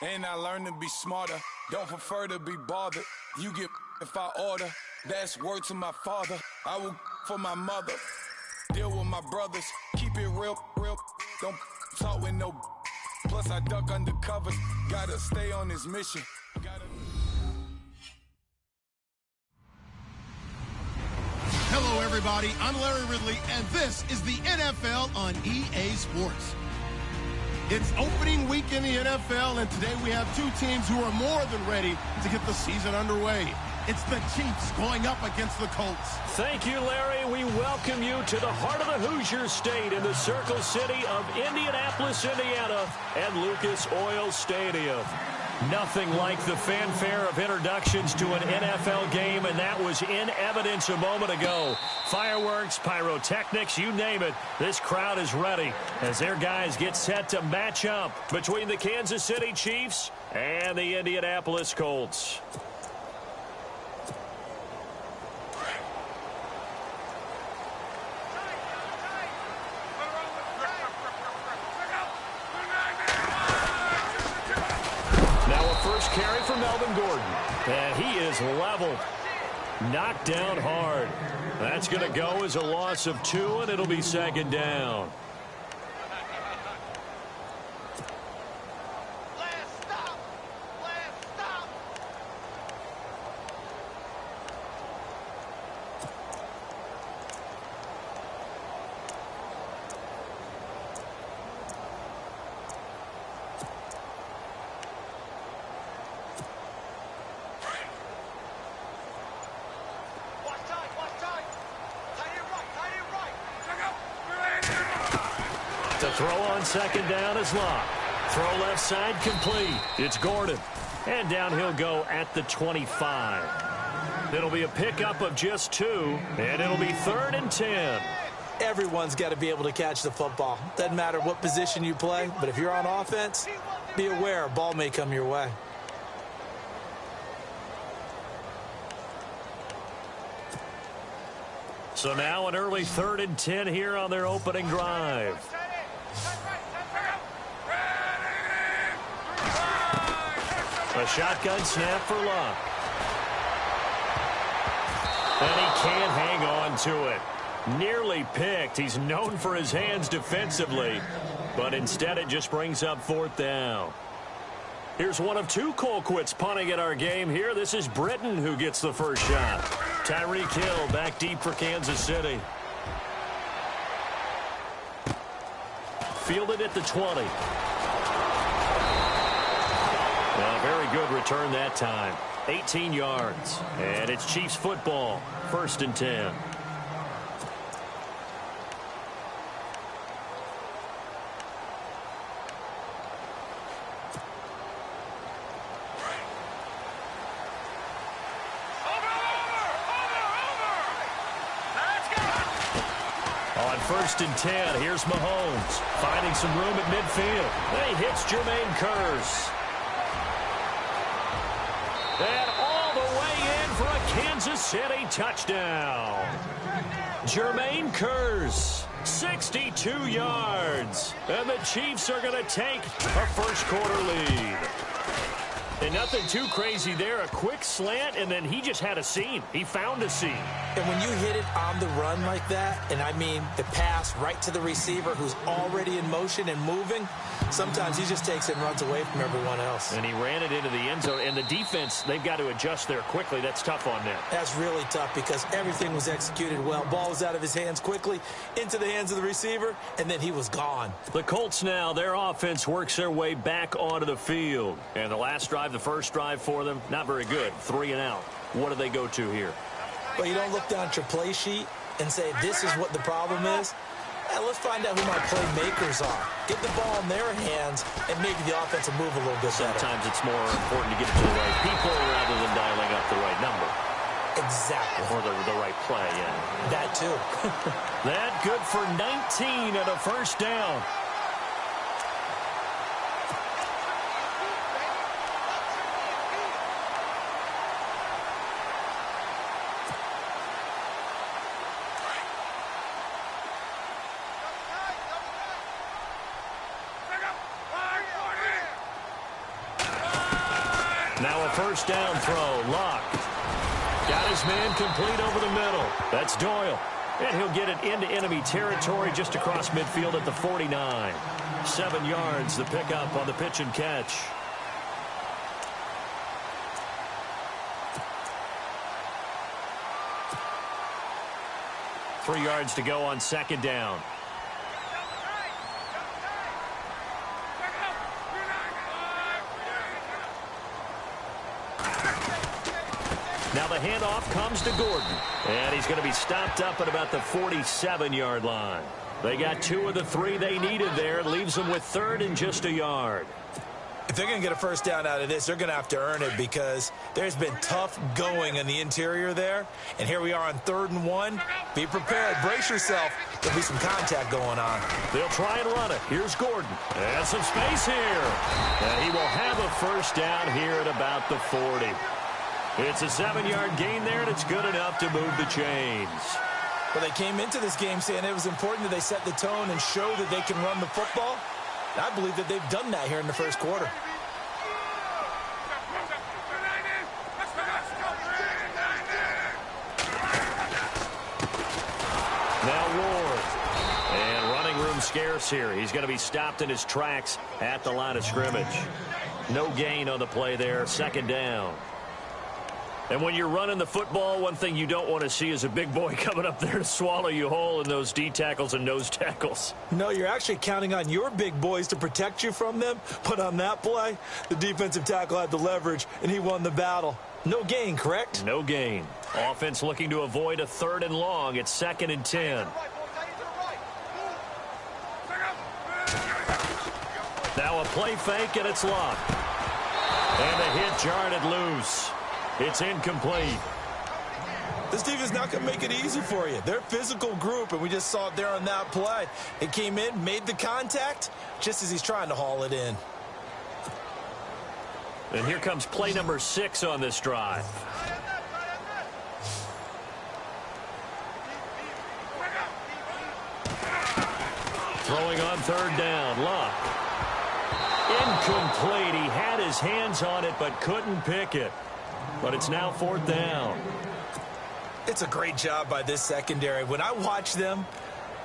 And I learned to be smarter. Don't prefer to be bothered. You get if I order. That's word to my father. I will for my mother. Deal with my brothers. Keep it real. Don't talk with no. Plus I duck under covers. Gotta stay on this mission. Hello, everybody. I'm Larry Ridley, and this is the NFL on EA Sports. It's opening week in the NFL, and today we have two teams who are more than ready to get the season underway. It's the Chiefs going up against the Colts. Thank you, Larry. We welcome you to the heart of the Hoosier State in the Circle City of Indianapolis, Indiana, and Lucas Oil Stadium. Nothing like the fanfare of introductions to an NFL game, and that was in evidence a moment ago. Fireworks, pyrotechnics, you name it. This crowd is ready as their guys get set to match up between the Kansas City Chiefs and the Indianapolis Colts. Carry for Melvin Gordon. And he is leveled. Knocked down hard. That's going to go as a loss of 2, and it'll be second down. The throw on second down is locked. Throw left side complete. It's Gordon. And down he'll go at the 25. It'll be a pickup of just 2, and it'll be 3rd and 10. Everyone's got to be able to catch the football. Doesn't matter what position you play, but if you're on offense, be aware a ball may come your way. So now an early 3rd and 10 here on their opening drive. A shotgun snap for Luck. And he can't hang on to it. Nearly picked. He's known for his hands defensively, but instead it just brings up 4th down. Here's one of 2 Colquitts punting at our game here. This is Britton who gets the first shot. Tyreek Hill back deep for Kansas City. Fielded at the 20. A very good return that time. 18 yards. And it's Chiefs football. 1st and 10. On 1st and 10, here's Mahomes. Finding some room at midfield. And he hits Jermaine Kearse. And all the way in for a Kansas City touchdown. Jermaine Kearse, 62 yards. And the Chiefs are going to take a first-quarter lead. And nothing too crazy there. A quick slant, and then he just had a seam. He found a seam. And when you hit it on the run like that, and I mean the pass right to the receiver who's already in motion and moving, sometimes he just takes it and runs away from everyone else. And he ran it into the end zone. And the defense, they've got to adjust there quickly. That's tough on them. That's really tough because everything was executed well. Ball was out of his hands quickly, into the hands of the receiver, and then he was gone. The Colts now, their offense works their way back onto the field. And the last drive, the first drive for them, not very good. 3 and out. What do they go to here? Well, you don't look down at your play sheet and say, this is what the problem is. Let's find out who my playmakers are. Get the ball in their hands and make the offensive move a little bit better. Sometimes it's more important to get it to the right people rather than dialing up the right number. Exactly. Or the right play, yeah. That too. That good for 19 and a first down. Now a first down throw. Luck. Got his man complete over the middle. That's Doyle. And he'll get it into enemy territory just across midfield at the 49. 7 yards, the pickup on the pitch and catch. Three yards to go on second down. Now the handoff comes to Gordon. And he's going to be stopped up at about the 47-yard line. They got 2 of the 3 they needed there. Leaves them with third and just a yard. If they're going to get a first down out of this, they're going to have to earn it because there's been tough going in the interior there. And here we are on 3rd and 1. Be prepared. Brace yourself. There'll be some contact going on. They'll try and run it. Here's Gordon. And some space here. And he will have a first down here at about the 40. It's a 7-yard gain there, and it's good enough to move the chains. Well, they came into this game saying it was important that they set the tone and show that they can run the football. And I believe that they've done that here in the first quarter. Now Ward. And running room scarce here. He's going to be stopped in his tracks at the line of scrimmage. No gain on the play there. Second down. And when you're running the football, one thing you don't want to see is a big boy coming up there to swallow you whole in those D tackles and nose tackles. No, you're actually counting on your big boys to protect you from them. But on that play, the defensive tackle had the leverage, and he won the battle. No gain, correct? No gain. Offense looking to avoid a 3rd and long. It's 2nd and 10. Now a play fake, and it's Luck. And a hit jarred it loose. It's incomplete. This defense not going to make it easy for you. They're a physical group, and we just saw it there on that play. It came in, made the contact, just as he's trying to haul it in. And here comes play number 6 on this drive. Throwing on 3rd down, Luck. Incomplete. He had his hands on it, but couldn't pick it. But it's now 4th down. It's a great job by this secondary. When I watch them,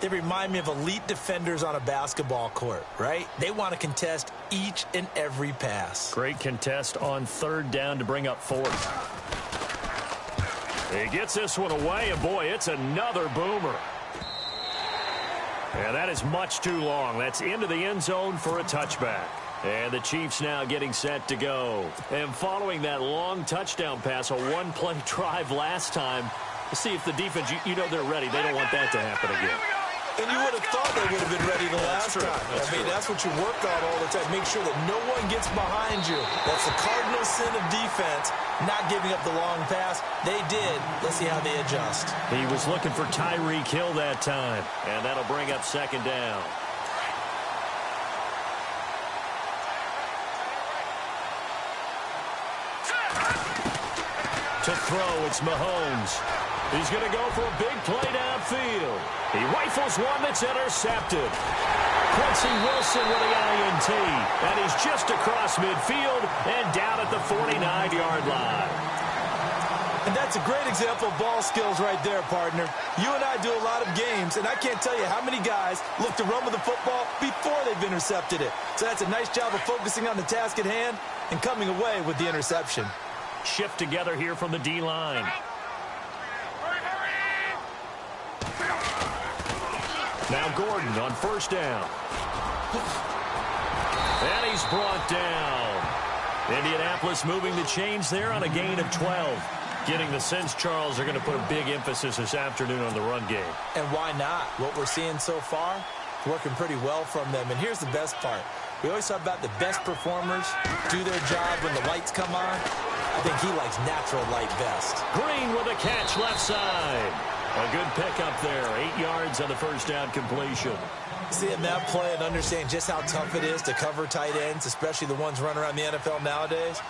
they remind me of elite defenders on a basketball court, right? They want to contest each and every pass. Great contest on 3rd down to bring up 4th. He gets this one away, and boy, it's another boomer. And that is much too long. That's into the end zone for a touchback. And the Chiefs now getting set to go. And following that long touchdown pass, a one-play drive last time, to see if the defense, you know they're ready. They don't want that to happen again. And you would have thought they would have been ready the last time. That's what you work on all the time. Make sure that no one gets behind you. That's the cardinal sin of defense, not giving up the long pass. They did. Let's see how they adjust. He was looking for Tyreek Hill that time. And that'll bring up 2nd down. To throw, it's Mahomes. He's going to go for a big play downfield. He rifles one that's intercepted. Quincy Wilson with the INT. And he's just across midfield and down at the 49-yard line. And that's a great example of ball skills right there, partner. You and I do a lot of games, and I can't tell you how many guys look to run with the football before they've intercepted it. So that's a nice job of focusing on the task at hand and coming away with the interception. Shift together here from the D-line. Now Gordon on 1st down. And he's brought down. Indianapolis moving the chains there on a gain of 12. Getting the sense, Charles, they're going to put a big emphasis this afternoon on the run game. And why not? What we're seeing so far, working pretty well from them. And here's the best part. We always talk about the best performers do their job when the lights come on. I think he likes natural light best. Green with a catch left side. A good pickup there. 8 yards on the first down completion. Seeing that play and understanding just how tough it is to cover tight ends, especially the ones running around the NFL nowadays,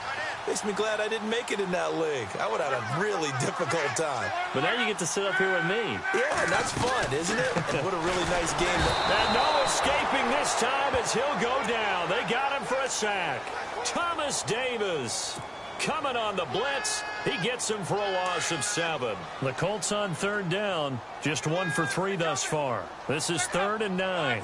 makes me glad I didn't make it in that league. I would have had a really difficult time. But now you get to sit up here with me. Yeah, and that's fun, isn't it? And what a really nice game. And no escaping this time as he'll go down. They got him for a sack. Thomas Davis. Coming on the blitz, he gets him for a loss of 7. The Colts on third down, just 1 for 3 thus far. This is 3rd and 9.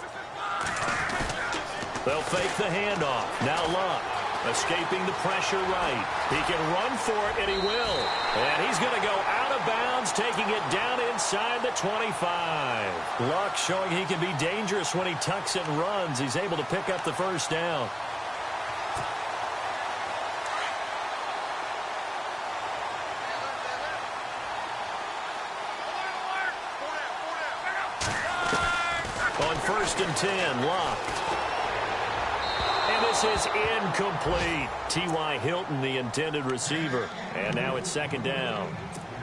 They'll fake the handoff. Now Luck, escaping the pressure right. He can run for it, and he will. And he's going to go out of bounds, taking it down inside the 25. Luck showing he can be dangerous when he tucks it and runs. He's able to pick up the first down. On 1st and 10, Luck. And this is incomplete. T.Y. Hilton, the intended receiver. And now it's 2nd down.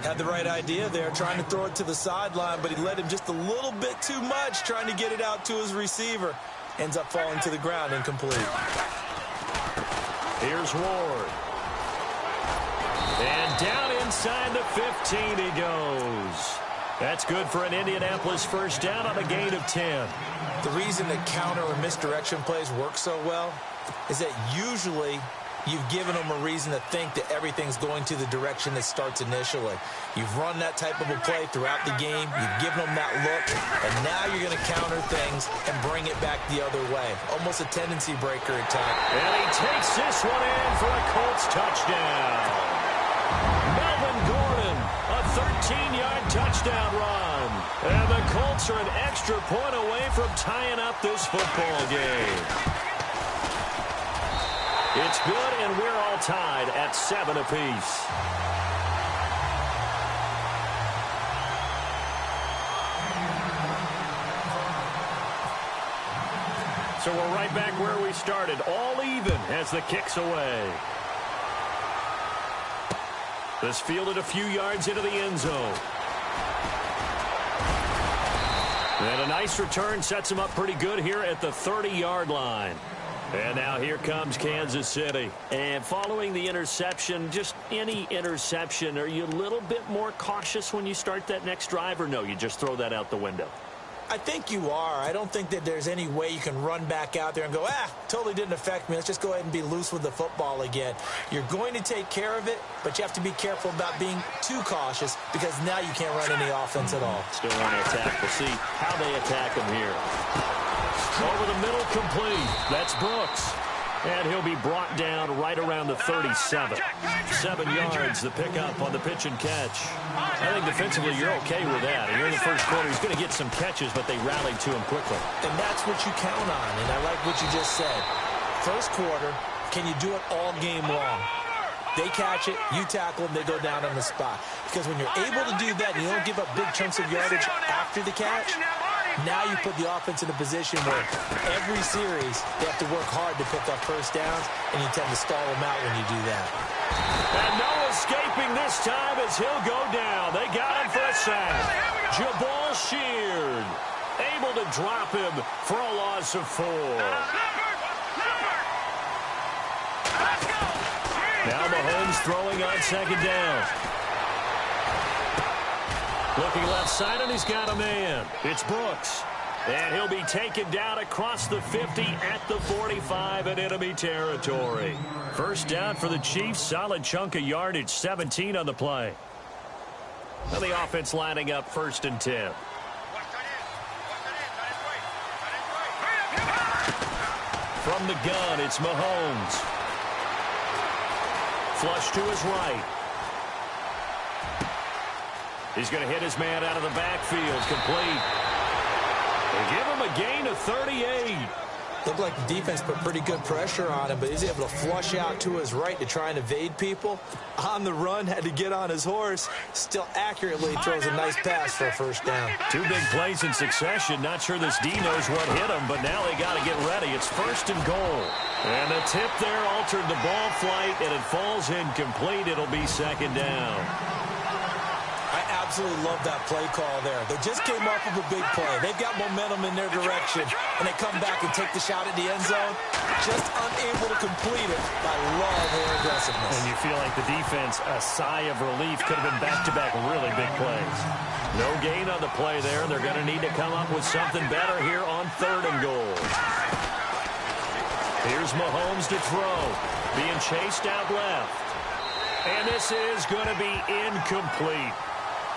Had the right idea there, trying to throw it to the sideline, but he led him just a little bit too much, trying to get it out to his receiver. Ends up falling to the ground, incomplete. Here's Ward. And down inside the 15 he goes. That's good for an Indianapolis first down on a gain of 10. The reason that counter or misdirection plays work so well is that usually you've given them a reason to think that everything's going to the direction that starts initially. You've run that type of a play throughout the game. You've given them that look, and now you're going to counter things and bring it back the other way. Almost a tendency breaker attack. And he takes this one in for a Colts touchdown. Melvin Gordon, a 13-yard touchdown run. And the Colts are an extra point away from tying up this football game. It's good, and we're all tied at 7 apiece. So we're right back where we started, all even as the kick's away. This fielded a few yards into the end zone. And a nice return sets him up pretty good here at the 30-yard line. And now here comes Kansas City. And following the interception, just any interception, are you a little bit more cautious when you start that next drive, or no, you just throw that out the window? I think you are. I don't think that there's any way you can run back out there and go, totally didn't affect me. Let's just go ahead and be loose with the football again. You're going to take care of it, but you have to be careful about being too cautious because now you can't run any offense at all. Still want to attack. We'll see how they attack him here. Over the middle, complete. That's Brooks. And he'll be brought down right around the 37. 7 yards, the pickup on the pitch and catch. I think defensively you're okay with that. And here in the first quarter, he's going to get some catches, but they rallied to him quickly. And that's what you count on, and I like what you just said. First quarter, can you do it all game long? They catch it, you tackle them, they go down on the spot. Because when you're able to do that and you don't give up big chunks of yardage after the catch, now you put the offense in a position where every series they have to work hard to pick up first downs, and you tend to stall them out when you do that. And no escaping this time as he'll go down. They got him for a sack. Jabal Sheard able to drop him for a loss of 4. Now Mahomes throwing on 2nd down. Looking left side, and he's got a man. It's Brooks. And he'll be taken down across the 50 at the 45 in enemy territory. First down for the Chiefs. Solid chunk of yardage. 17 on the play. Now the offense lining up 1st and 10. From the gun, it's Mahomes. Flush to his right. He's going to hit his man out of the backfield. Complete. They give him a gain of 38. Looked like the defense put pretty good pressure on him, but he's able to flush out to his right to try and evade people. On the run, had to get on his horse. Still accurately throws a nice pass for a first down. 2 big plays in succession. Not sure this D knows what hit him, but now they got to get ready. It's 1st and goal. And the tip there altered the ball flight, and it falls incomplete. It'll be 2nd down. I absolutely love that play call there. They just came off of a big play. They've got momentum in their direction, and they come back and take the shot at the end zone. Just unable to complete it. I love their aggressiveness. And you feel like the defense, a sigh of relief, could have been back-to-back really big plays. No gain on the play there. They're going to need to come up with something better here on 3rd and goal. Here's Mahomes to throw. Being chased out left. And this is going to be incomplete.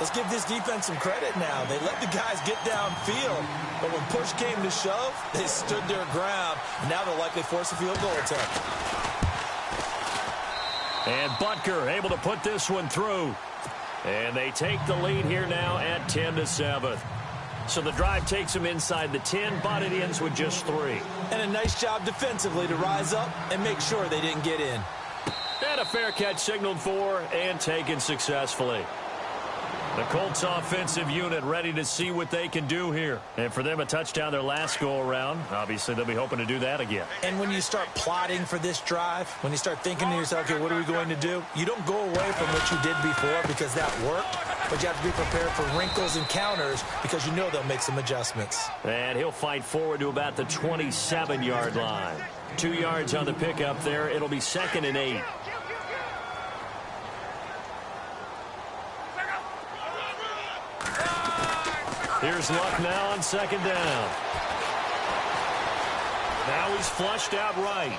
Let's give this defense some credit now. They let the guys get downfield, but when push came to shove, they stood their ground. Now they'll likely force a field goal attempt. And Butker able to put this one through. And they take the lead here now at 10-7. So the drive takes them inside the 10, but it ends with just 3. And a nice job defensively to rise up and make sure they didn't get in. And a fair catch signaled for and taken successfully. The Colts offensive unit ready to see what they can do here. And for them, a touchdown their last go-around. Obviously, they'll be hoping to do that again. And when you start plotting for this drive, when you start thinking to yourself, okay, what are we going to do? You don't go away from what you did before because that worked. But you have to be prepared for wrinkles and counters because you know they'll make some adjustments. And he'll fight forward to about the 27-yard line. 2 yards on the pickup there. It'll be 2nd and 8. Here's Luck now on 2nd down. Now he's flushed out right.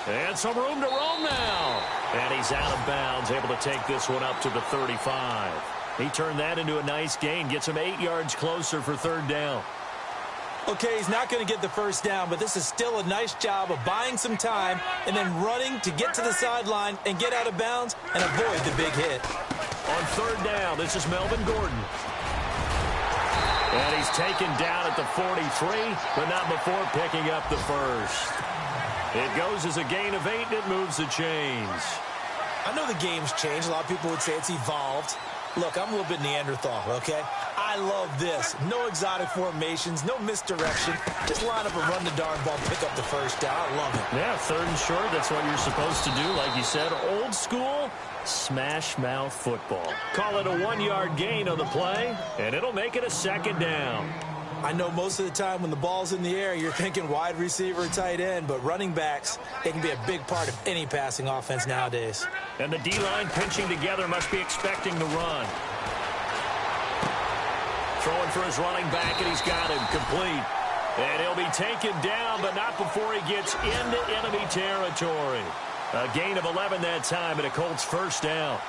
And some room to roam now. And he's out of bounds, able to take this one up to the 35. He turned that into a nice gain, gets him 8 yards closer for 3rd down. Okay, he's not going to get the first down, but this is still a nice job of buying some time and then running to get to the sideline and get out of bounds and avoid the big hit. On 3rd down, this is Melvin Gordon. And he's taken down at the 43, but not before picking up the first. It goes as a gain of 8, and it moves the chains. I know the game's changed. A lot of people would say it's evolved. Look, I'm a little bit Neanderthal, okay? I love this. No exotic formations, no misdirection. Just line up and run the darn ball, pick up the first down. I love it. Yeah, 3rd and short, that's what you're supposed to do. Like you said, old school, smash mouth football. Call it a 1-yard gain on the play, and it'll make it a 2nd down. I know most of the time when the ball's in the air, you're thinking wide receiver, tight end, but running backs, they can be a big part of any passing offense nowadays. And the D-line pinching together must be expecting the run. Throwing for his running back, and he's got him complete. And he'll be taken down, but not before he gets into enemy territory. A gain of 11 that time, and a Colts 1st down.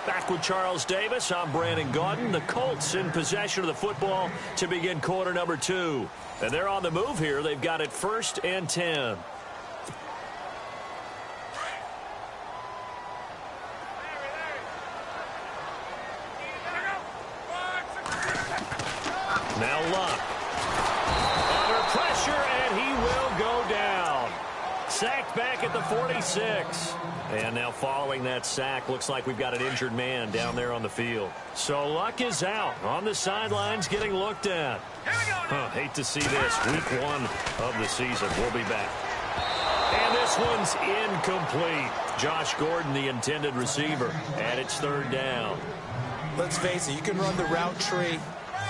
Back with Charles Davis, I'm Brandon Gaudin. The Colts in possession of the football to begin quarter number 2. And they're on the move here. They've got it 1st and 10. Now Luck. Under pressure, and he will go down. Sacked back at the 46. And now following that sack, looks like we've got an injured man down there on the field. So Luck is out on the sidelines getting looked at. Hate to see this. Week 1 of the season. We'll be back. And this one's incomplete. Josh Gordon, the intended receiver, and it's 3rd down. Let's face it, you can run the route tree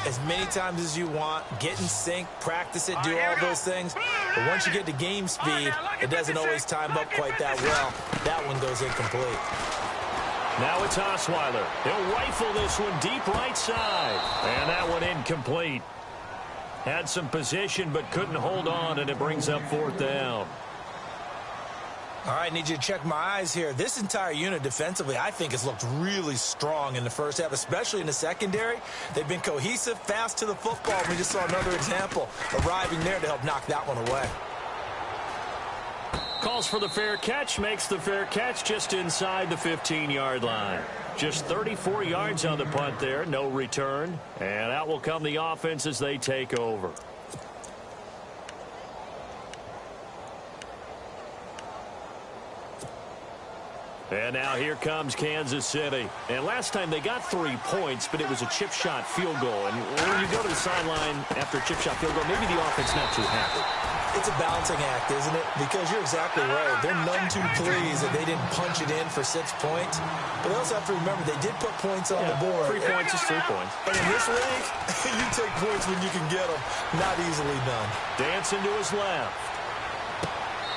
as many times as you want, get in sync, practice it, do all those things. But once you get to game speed, it doesn't always time up quite that well. That one goes incomplete. Now it's Osweiler. He'll rifle this one deep right side. And that one incomplete. Had some position but couldn't hold on, and it brings up 4th down. All right, need you to check my eyes here. This entire unit defensively, I think, has looked really strong in the first half, especially in the secondary. They've been cohesive, fast to the football. We just saw another example arriving there to help knock that one away. Calls for the fair catch, makes the fair catch just inside the 15-yard line. Just 34 yards on the punt there, no return. And out will come the offense as they take over. And now here comes Kansas City. And last time they got 3 points, but it was a chip shot field goal. And when you go to the sideline after a chip shot field goal, maybe the offense not too happy. It's a balancing act, isn't it? Because you're exactly right. They're none too pleased that they didn't punch it in for 6 points. But they also have to remember they did put points on the board. 3 points is 3 points. And in this league, you take points when you can get them. Not easily done. Dancing to his left.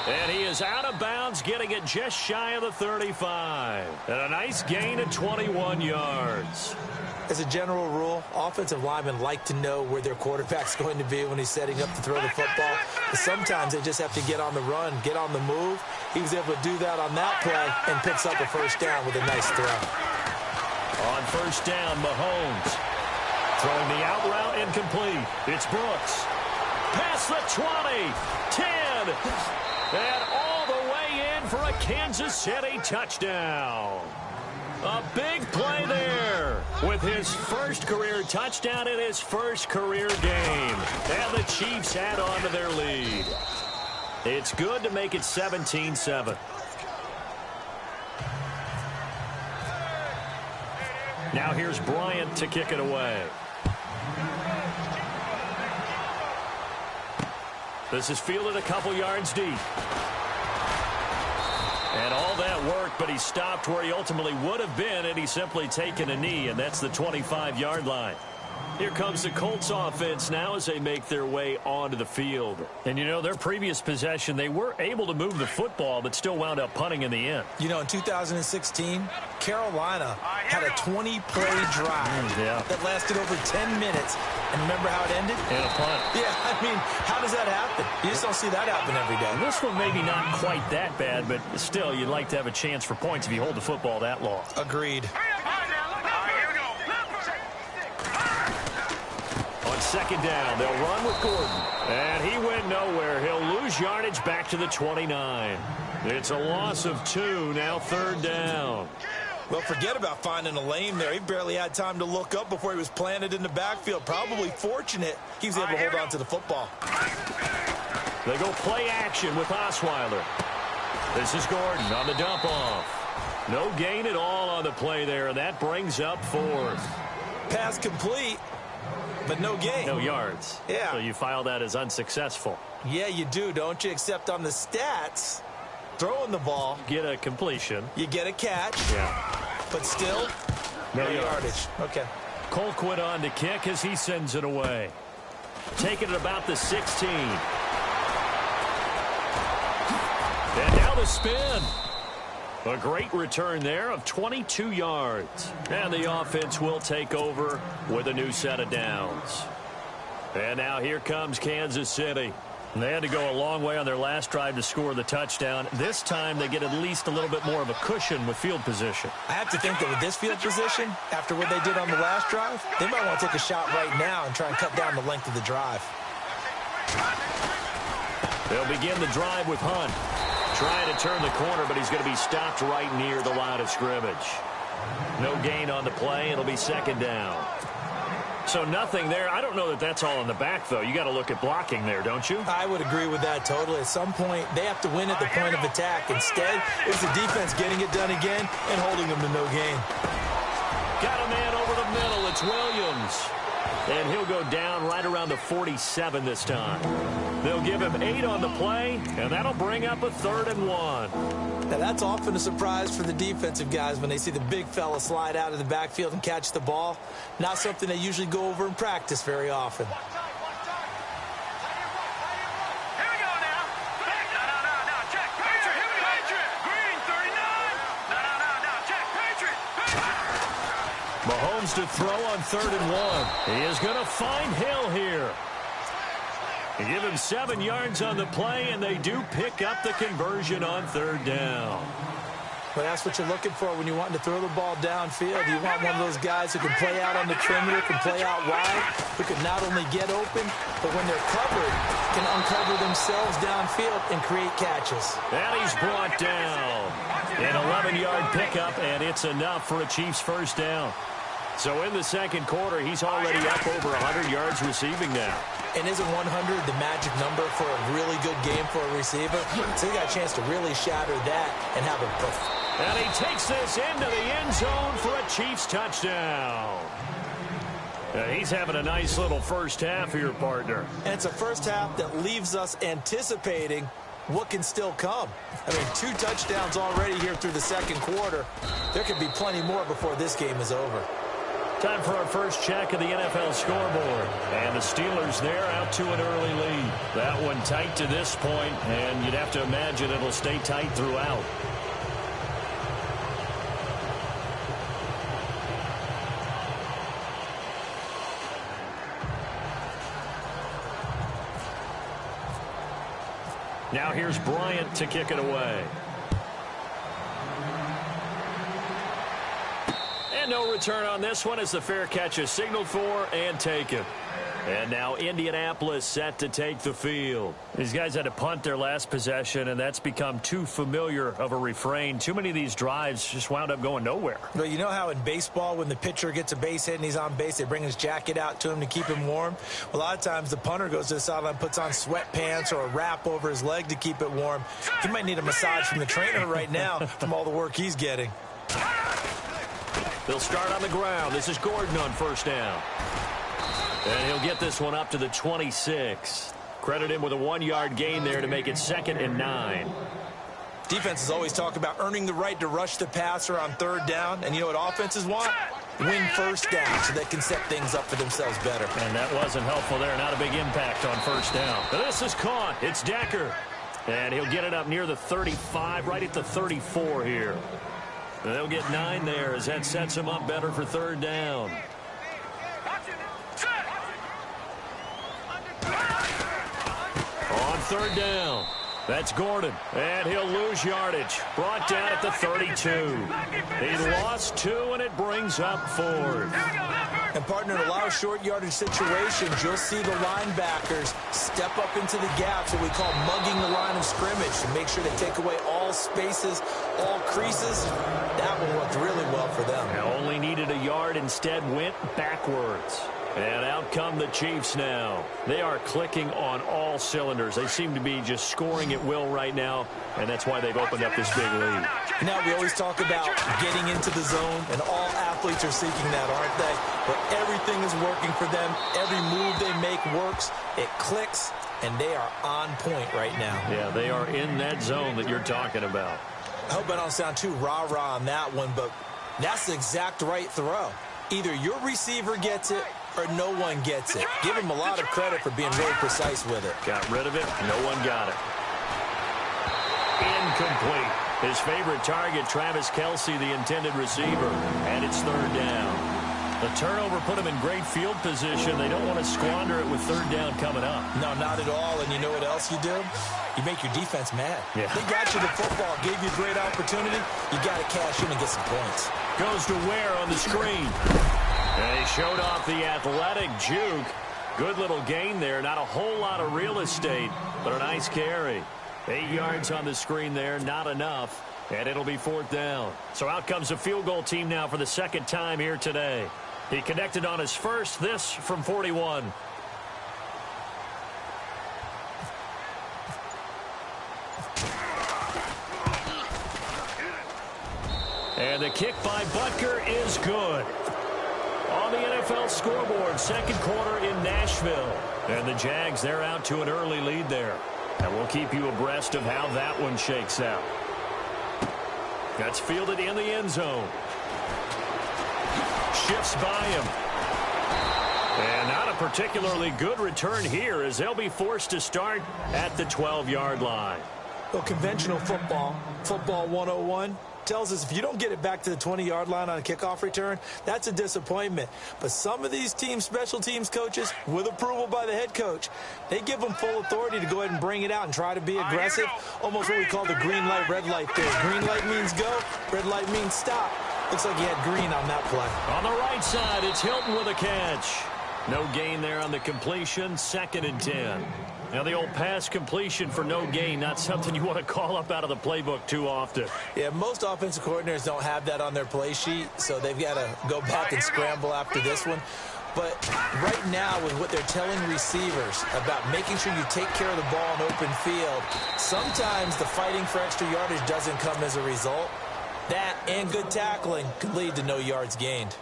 And he is out of bounds, getting it just shy of the 35. And a nice gain of 21 yards. As a general rule, offensive linemen like to know where their quarterback's going to be when he's setting up to throw the football. But sometimes they just have to get on the run, get on the move. He was able to do that on that play and picks up a first down with a nice throw. On first down, Mahomes. Throwing the out route incomplete. It's Brooks. Past the 20, 10, and all the way in for a Kansas City touchdown. A big play there with his first career touchdown in his first career game. And the Chiefs add on to their lead. It's good to make it 17-7. Now here's Bryant to kick it away. This is fielded a couple yards deep. And all that work, but he stopped where he ultimately would have been had he simply taken a knee, and that's the 25-yard line. Here comes the Colts offense now as they make their way onto the field. And, you know, their previous possession, they were able to move the football, but still wound up punting in the end. You know, in 2016, Carolina had a 20-play drive that lasted over 10 minutes. And remember how it ended? In a punt. Yeah, I mean, how does that happen? You just don't see that happen every day. This one maybe not quite that bad, but still, you'd like to have a chance for points if you hold the football that long. Agreed. On second down, they'll run with Gordon. And he went nowhere. He'll lose yardage back to the 29. It's a loss of 2, now third down. Well, forget about finding a lane there. He barely had time to look up before he was planted in the backfield. Probably fortunate he was able to hold on to the football. They go play action with Osweiler. This is Gordon on the dump off. No gain at all on the play there, and that brings up fourth. Pass complete, but no gain. No yards. Yeah. So you file that as unsuccessful. Yeah, you do, don't you? Except on the stats, throwing the ball. Get a completion. You get a catch. Yeah. But still, no yardage. Okay. Colquitt on to kick as he sends it away. Taking it about the 16. And now the spin. A great return there of 22 yards. And the offense will take over with a new set of downs. And now here comes Kansas City. They had to go a long way on their last drive to score the touchdown. This time they get at least a little bit more of a cushion with field position. I have to think that with this field position, after what they did on the last drive, they might want to take a shot right now and try and cut down the length of the drive. They'll begin the drive with Hunt. Trying to turn the corner, but he's going to be stopped right near the line of scrimmage. No gain on the play. It'll be second down. So nothing there. I don't know that that's all in the back, though. You got to look at blocking there, don't you? I would agree with that totally. At some point, they have to win at the point of attack. Instead, it's the defense getting it done again and holding them to no gain. Got a man over the middle. It's Williams. And he'll go down right around the 47 this time. They'll give him 8 on the play, and that'll bring up a 3rd and 1. Now, that's often a surprise for the defensive guys when they see the big fella slide out of the backfield and catch the ball. Not something they usually go over in practice very often. Mahomes to throw on 3rd and 1. He is going to find Hill here. They give him 7 yards on the play, and they do pick up the conversion on 3rd down. Well, that's what you're looking for when you're wanting to throw the ball downfield. You want one of those guys who can play out on the perimeter, can play out wide, who can not only get open, but when they're covered, can uncover themselves downfield and create catches. And he's brought down. An 11-yard pickup, and it's enough for a Chiefs first down. So in the second quarter, he's already up over 100 yards receiving now. And isn't 100 the magic number for a really good game for a receiver? So he got a chance to really shatter that and have a perfect. And he takes this into the end zone for a Chiefs touchdown. He's having a nice little first half here, partner. And it's a first half that leaves us anticipating what can still come. I mean, 2 touchdowns already here through the second quarter. There could be plenty more before this game is over. Time for our first check of the NFL scoreboard. And the Steelers there out to an early lead. That one tight to this point, and you'd have to imagine it'll stay tight throughout. Now here's Bryant to kick it away. And no return on this one as the fair catch is signaled for and taken. And now Indianapolis set to take the field. These guys had to punt their last possession, and that's become too familiar of a refrain. Too many of these drives just wound up going nowhere. Well, you know how in baseball when the pitcher gets a base hit and he's on base, they bring his jacket out to him to keep him warm? Well, a lot of times the punter goes to the sideline, puts on sweatpants or a wrap over his leg to keep it warm. He might need a massage from the trainer right now from all the work he's getting. They'll start on the ground. This is Gordon on first down. And he'll get this one up to the 26. Credit him with a 1-yard gain there to make it 2nd and 9. Defenses always talk about earning the right to rush the passer on 3rd down. And you know what offenses want? Win first down so they can set things up for themselves better. And that wasn't helpful there. Not a big impact on first down. But this is caught. It's Decker. And he'll get it up near the 35, right at the 34 here. And they'll get 9 there as that sets him up better for 3rd down. On 3rd down, that's Gordon, and he'll lose yardage. Brought down at the 32. He lost 2, and it brings up 4th. And, partner, in a lot of short yardage situations, you'll see the linebackers step up into the gaps, what we call mugging the line of scrimmage, to make sure they take away all spaces, all creases. That one worked really well for them. Now only needed a yard, instead went backwards. And out come the Chiefs now. They are clicking on all cylinders. They seem to be just scoring at will right now, and that's why they've opened up this big lead. Now, we always talk about getting into the zone, and all athletes are seeking that, aren't they? But everything is working for them. Every move they make works. It clicks, and they are on point right now. Yeah, they are in that zone that you're talking about. I hope I don't sound too rah-rah on that one, but that's the exact right throw. Either your receiver gets it or no one gets it. Give him a lot of credit for being really precise with it. Got rid of it. No one got it. Incomplete. His favorite target, Travis Kelce, the intended receiver. And it's 3rd down. The turnover put him in great field position. They don't want to squander it with 3rd down coming up. No, not at all. And you know what else you do? You make your defense mad. Yeah. They got you the football, gave you a great opportunity. You got to cash in and get some points. Goes to Ware on the screen. And he showed off the athletic juke. Good little gain there. Not a whole lot of real estate, but a nice carry. 8 yards on the screen there, not enough. And it'll be 4th down. So out comes the field goal team now for the 2nd time here today. He connected on his first, this from 41. And the kick by Butker is good. On the NFL scoreboard, 2nd quarter in Nashville. And the Jags, they're out to an early lead there. And we'll keep you abreast of how that one shakes out. That's fielded in the end zone. Shifts by him. And not a particularly good return here as they'll be forced to start at the 12-yard line. Well, conventional football 101, tells us if you don't get it back to the 20-yard line on a kickoff return, that's a disappointment. But some of these teams, special teams coaches, with approval by the head coach, they give them full authority to go ahead and bring it out and try to be aggressive. Almost what we call the green light, red light theory. Green light means go, red light means stop. Looks like he had green on that play. On the right side, it's Hilton with a catch. No gain there on the completion, 2nd and 10. Now the old pass completion for no gain, not something you want to call up out of the playbook too often. Yeah, most offensive coordinators don't have that on their play sheet, so they've got to go back and scramble after this one. But right now, with what they're telling receivers about making sure you take care of the ball in open field, sometimes the fighting for extra yardage doesn't come as a result. That and good tackling could lead to no yards gained.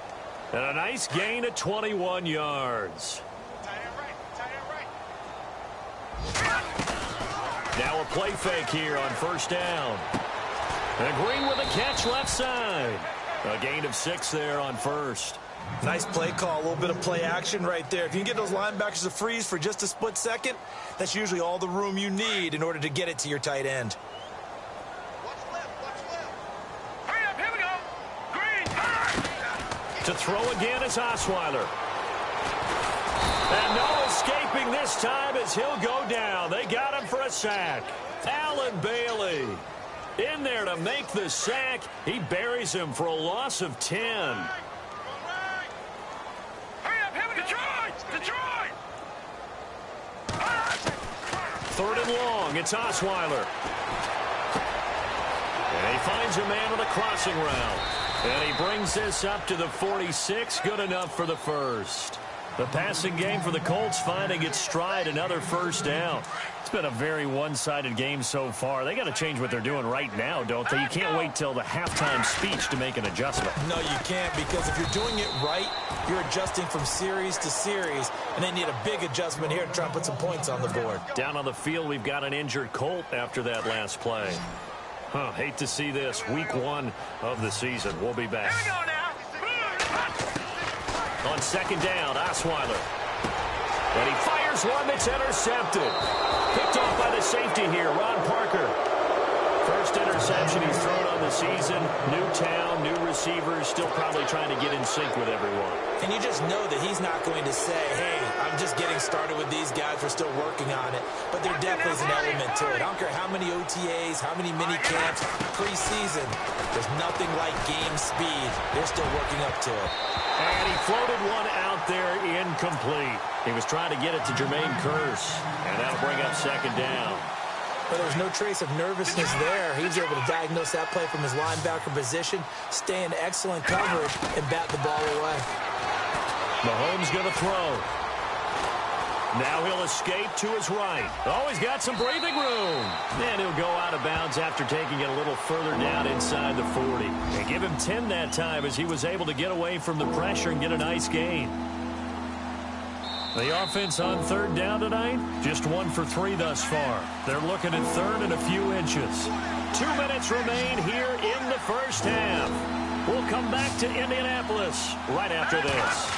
And a nice gain of 21 yards. Now a play fake here on 1st down. And Green with a catch left side. A gain of 6 there on 1st. Nice play call, a little bit of play action right there. If you can get those linebackers to freeze for just a split second, that's usually all the room you need in order to get it to your tight end. Hurry up, here we go. Green. To throw again is Osweiler. And no escaping this time as he'll go down. They got him for a sack. Allen Bailey in there to make the sack. He buries him for a loss of 10. Hurry up, here we go. Detroit! Third and long, it's Osweiler. And he finds a man on the crossing route. And he brings this up to the 46, good enough for the first. The passing game for the Colts finding its stride, another first down. It's been a very one-sided game so far. They got to change what they're doing right now, don't they? You can't wait till the halftime speech to make an adjustment. No, you can't, because if you're doing it right, you're adjusting from series to series, and they need a big adjustment here to try and put some points on the board. Down on the field, we've got an injured Colt after that last play. Hate to see this. Week 1 of the season. We'll be back. Here we go now. On second down, Osweiler. And he fires one that's intercepted. Picked off by the safety here, Ron Parker. First interception he's thrown on the season. New town, new receivers, still probably trying to get in sync with everyone. And you just know that he's not going to say, hey, I'm just getting started with these guys. We're still working on it. But there definitely is an element to it. I don't care how many OTAs, how many mini camps, preseason. There's nothing like game speed. They're still working up to it. And he floated one out there incomplete. He was trying to get it to Jermaine Kearse. And that'll bring up second down. But there was no trace of nervousness there. He was able to diagnose that play from his linebacker position, stay in excellent coverage, and bat the ball away. Mahomes going to throw. Now he'll escape to his right. Oh, he's got some breathing room. And he'll go out of bounds after taking it a little further down inside the 40. And give him 10 that time as he was able to get away from the pressure and get a nice gain. The offense on third down tonight, just 1 for 3 thus far. They're looking at third and a few inches. 2 minutes remain here in the first half. We'll come back to Indianapolis right after this.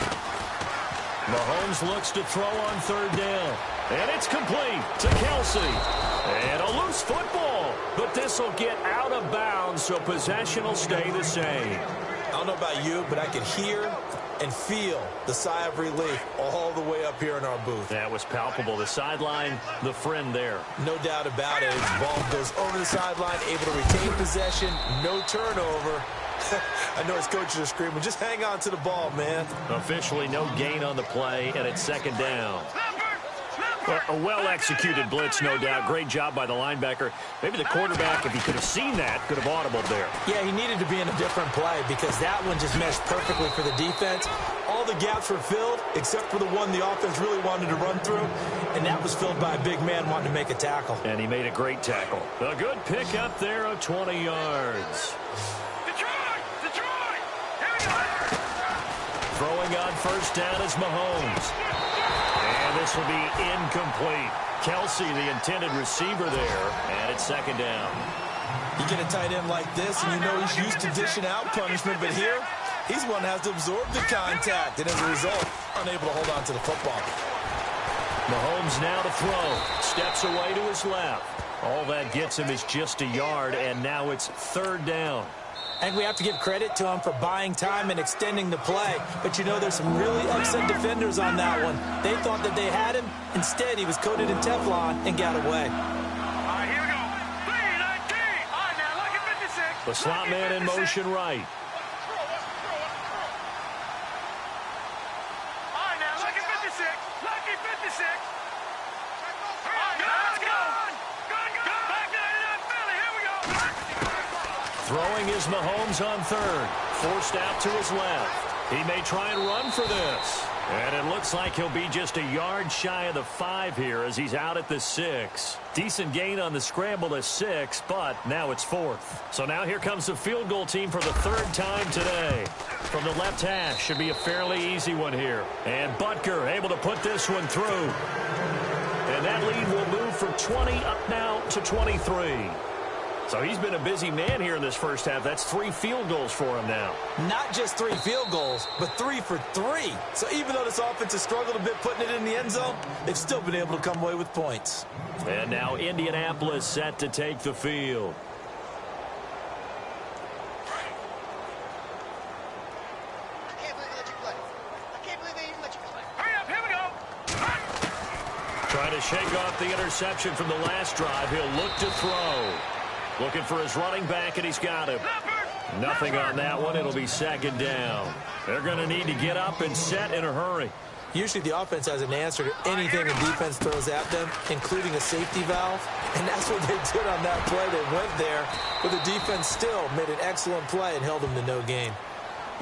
Mahomes looks to throw on third down. And it's complete to Kelsey. And a loose football. But this will get out of bounds, so possession will stay the same. I don't know about you, but I could hear and feel the sigh of relief all the way up here in our booth. That was palpable. The sideline, the friend there. No doubt about it. The ball goes over the sideline, able to retain possession, no turnover. I know his coaches are screaming, just hang on to the ball, man. Officially no gain on the play, and it's second down. A well-executed blitz, no doubt. Great job by the linebacker. Maybe the quarterback, if he could have seen that, could have audibled there. Yeah, he needed to be in a different play because that one just meshed perfectly for the defense. All the gaps were filled except for the one the offense really wanted to run through, and that was filled by a big man wanting to make a tackle. And he made a great tackle. A good pick up there of 20 yards. Detroit! Here we go! Throwing on first down is Mahomes. And this will be incomplete. Kelsey, the intended receiver there, and it's second down. You get a tight end like this, and you know he's used to dishing out punishment, but here, he's one that has to absorb the contact, and as a result, unable to hold on to the football. Mahomes now to throw. Steps away to his left. All that gets him is just a yard, and now it's third down. And we have to give credit to him for buying time and extending the play. But you know, there's some really upset defenders on that one. They thought that they had him. Instead, he was coated in Teflon and got away. All right, here we go. 3-19. All right, now, lucky 56. The slot man in motion right. All right, now, lucky 56. Lucky 56. All right, let's go. Good. Back nine and Philly. Here we go. Throwing is Mahomes on third. Forced out to his left. He may try and run for this. And it looks like he'll be just a yard shy of the 5 here as he's out at the 6. Decent gain on the scramble to 6, but now it's 4th. So now here comes the field goal team for the 3rd time today. From the left hash, should be a fairly easy one here. And Butker able to put this one through. And that lead will move from 20 up now to 23. So he's been a busy man here in this first half. That's 3 field goals for him now. Not just 3 field goals, but 3 for 3. So even though this offense has struggled a bit putting it in the end zone, they've still been able to come away with points. And now Indianapolis set to take the field. Hurry up, here we go. Trying to shake off the interception from the last drive. He'll look to throw. Looking for his running back, and he's got him. Nothing on that one. It'll be second down. They're going to need to get up and set in a hurry. Usually the offense has an answer to anything the defense throws at them, including a safety valve. And that's what they did on that play. They went there, but the defense still made an excellent play and held them to no gain.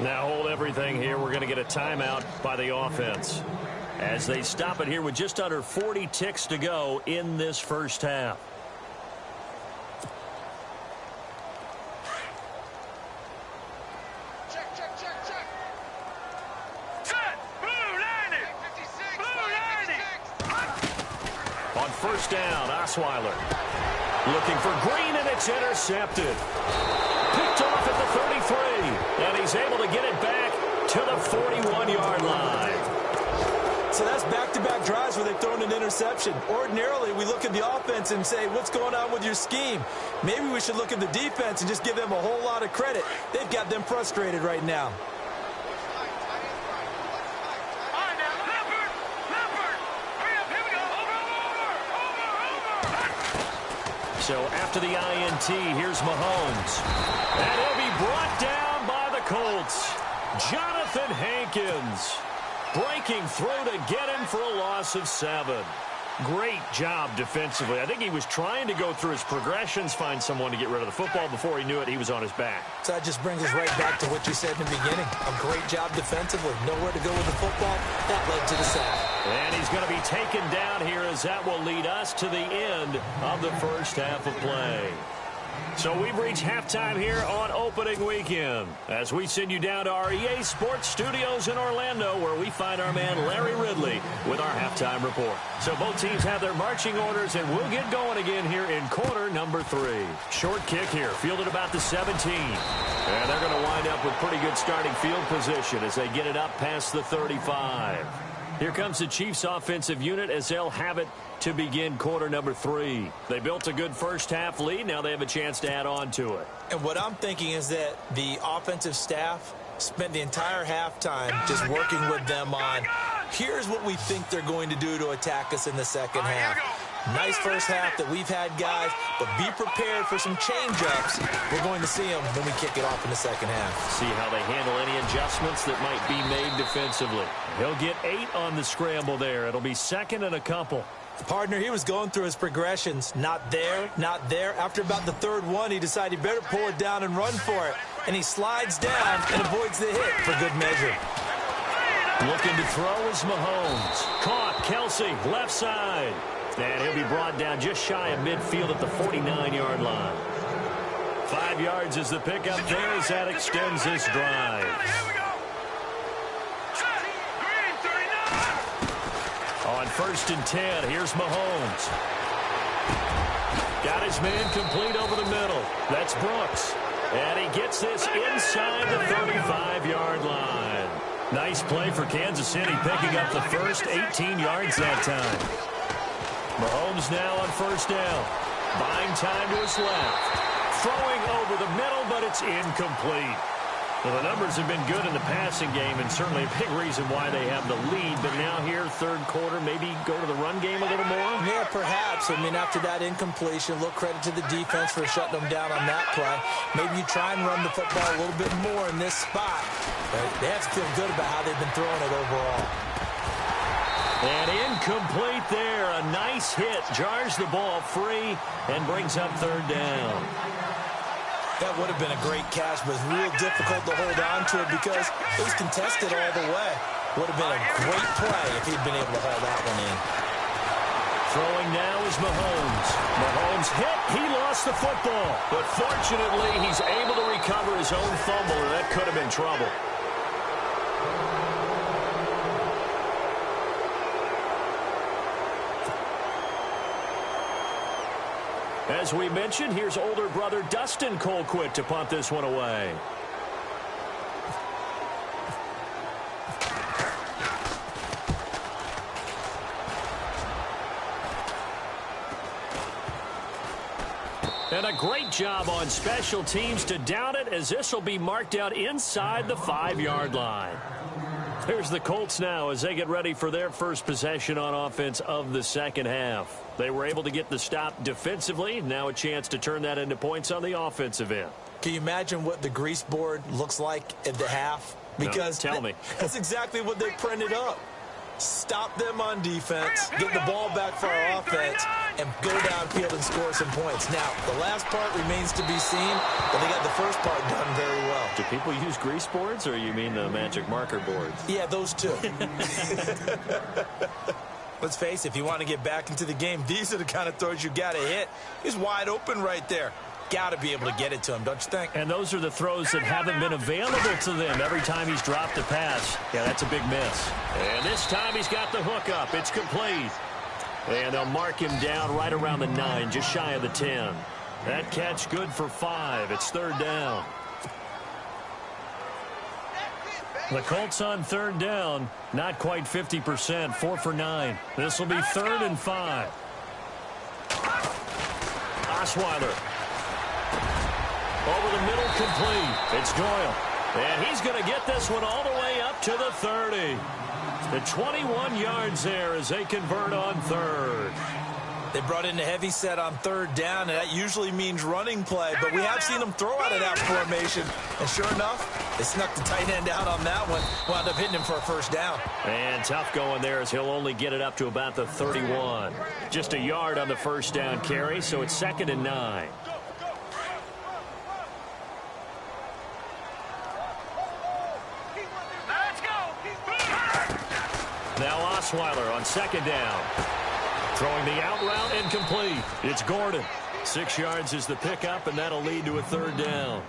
Now hold everything here. We're going to get a timeout by the offense as they stop it here with just under 40 ticks to go in this first half. First down, Osweiler. Looking for Green, and it's intercepted. Picked off at the 33, and he's able to get it back to the 41-yard line. So that's back-to-back drives where they've thrown an interception. Ordinarily, we look at the offense and say, what's going on with your scheme? Maybe we should look at the defense and just give them a whole lot of credit. They've got them frustrated right now. So after the INT, here's Mahomes. And he'll be brought down by the Colts. Jonathan Hankins breaking through to get him for a loss of 7. Great job defensively. I think he was trying to go through his progressions, find someone to get rid of the football. Before he knew it, he was on his back. So that just brings us right back to what you said in the beginning. A great job defensively. Nowhere to go with the football. That led to the sack. And he's going to be taken down here as that will lead us to the end of the first half of play. So we've reached halftime here on opening weekend as we send you down to our EA Sports Studios in Orlando, where we find our man Larry Ridley with our halftime report. So both teams have their marching orders, and we'll get going again here in quarter number 3. Short kick here, fielded about the 17. And they're going to wind up with pretty good starting field position as they get it up past the 35. Here comes the Chiefs offensive unit as they'll have it to begin quarter number 3. They built a good first half lead. Now they have a chance to add on to it. And what I'm thinking is that the offensive staff spent the entire halftime just working with them on, here's what we think they're going to do to attack us in the second half. Nice first half that we've had, guys, but be prepared for some change-ups. We're going to see them when we kick it off in the second half. See how they handle any adjustments that might be made defensively. He'll get 8 on the scramble there. It'll be second and a couple. Partner, he was going through his progressions. Not there, not there. After about the third one, he decided he better pull it down and run for it. And he slides down and avoids the hit for good measure. Looking to throw is Mahomes. Caught, Kelsey, left side. And he'll be brought down just shy of midfield at the 49-yard line. 5 yards is the pickup there as that extends this drive. On 1st and 10, here's Mahomes. Got his man complete over the middle. That's Brooks. And he gets this inside the 35-yard line. Nice play for Kansas City, picking up the first 18 yards that time. Mahomes now on 1st down. Buying time to his left. Throwing over the middle, but it's incomplete. Well, the numbers have been good in the passing game, and certainly a big reason why they have the lead. But now here, third quarter, maybe go to the run game a little more? Yeah, perhaps. I mean, after that incompletion, a little credit to the defense for shutting them down on that play. Maybe you try and run the football a little bit more in this spot. But they have to feel good about how they've been throwing it overall. And incomplete there. A nice hit. Jars the ball free and brings up 3rd down. That would have been a great catch, but it's real difficult to hold on to it because it was contested all the way. Would have been a great play if he'd been able to haul that one in. Throwing now is Mahomes. Mahomes hit. He lost the football. But fortunately, he's able to recover his own fumble, and that could have been trouble. As we mentioned, here's older brother Dustin Colquitt to punt this one away. And a great job on special teams to down it, as this will be marked out inside the 5-yard line. Here's the Colts now as they get ready for their first possession on offense of the second half. They were able to get the stop defensively. Now a chance to turn that into points on the offensive end. Can you imagine what the grease board looks like at the half? Because no, tell me. That's exactly what they printed up. Stop them on defense, get the ball back for our offense, and go downfield and score some points. Now, the last part remains to be seen, but they got the first part done very well. Do people use grease boards, or you mean the magic marker boards? Yeah, those two. Let's face it, if you want to get back into the game, these are the kind of throws you got to hit. He's wide open right there. Got to be able to get it to him, don't you think? And those are the throws that haven't been available to them every time he's dropped a pass. Yeah, that's a big miss. And this time he's got the hook up. It's complete. And they'll mark him down right around the 9, just shy of the 10. That catch good for 5. It's third down. The Colts on third down, not quite 50%, 4 for 9. This will be third and 5. Osweiler. Over the middle, complete. It's Doyle. And he's going to get this one all the way up to the 30. The 21 yards there as they convert on third. They brought in a heavy set on third down, and that usually means running play. But we have seen them throw out of that formation. And sure enough, they snuck the tight end out on that one. Wound up hitting him for a first down. And tough going there as he'll only get it up to about the 31. Just a yard on the first down carry, so it's 2nd and 9. Now Osweiler on second down. Throwing the out route and complete. It's Gordon. 6 yards is the pickup, and that'll lead to a third down.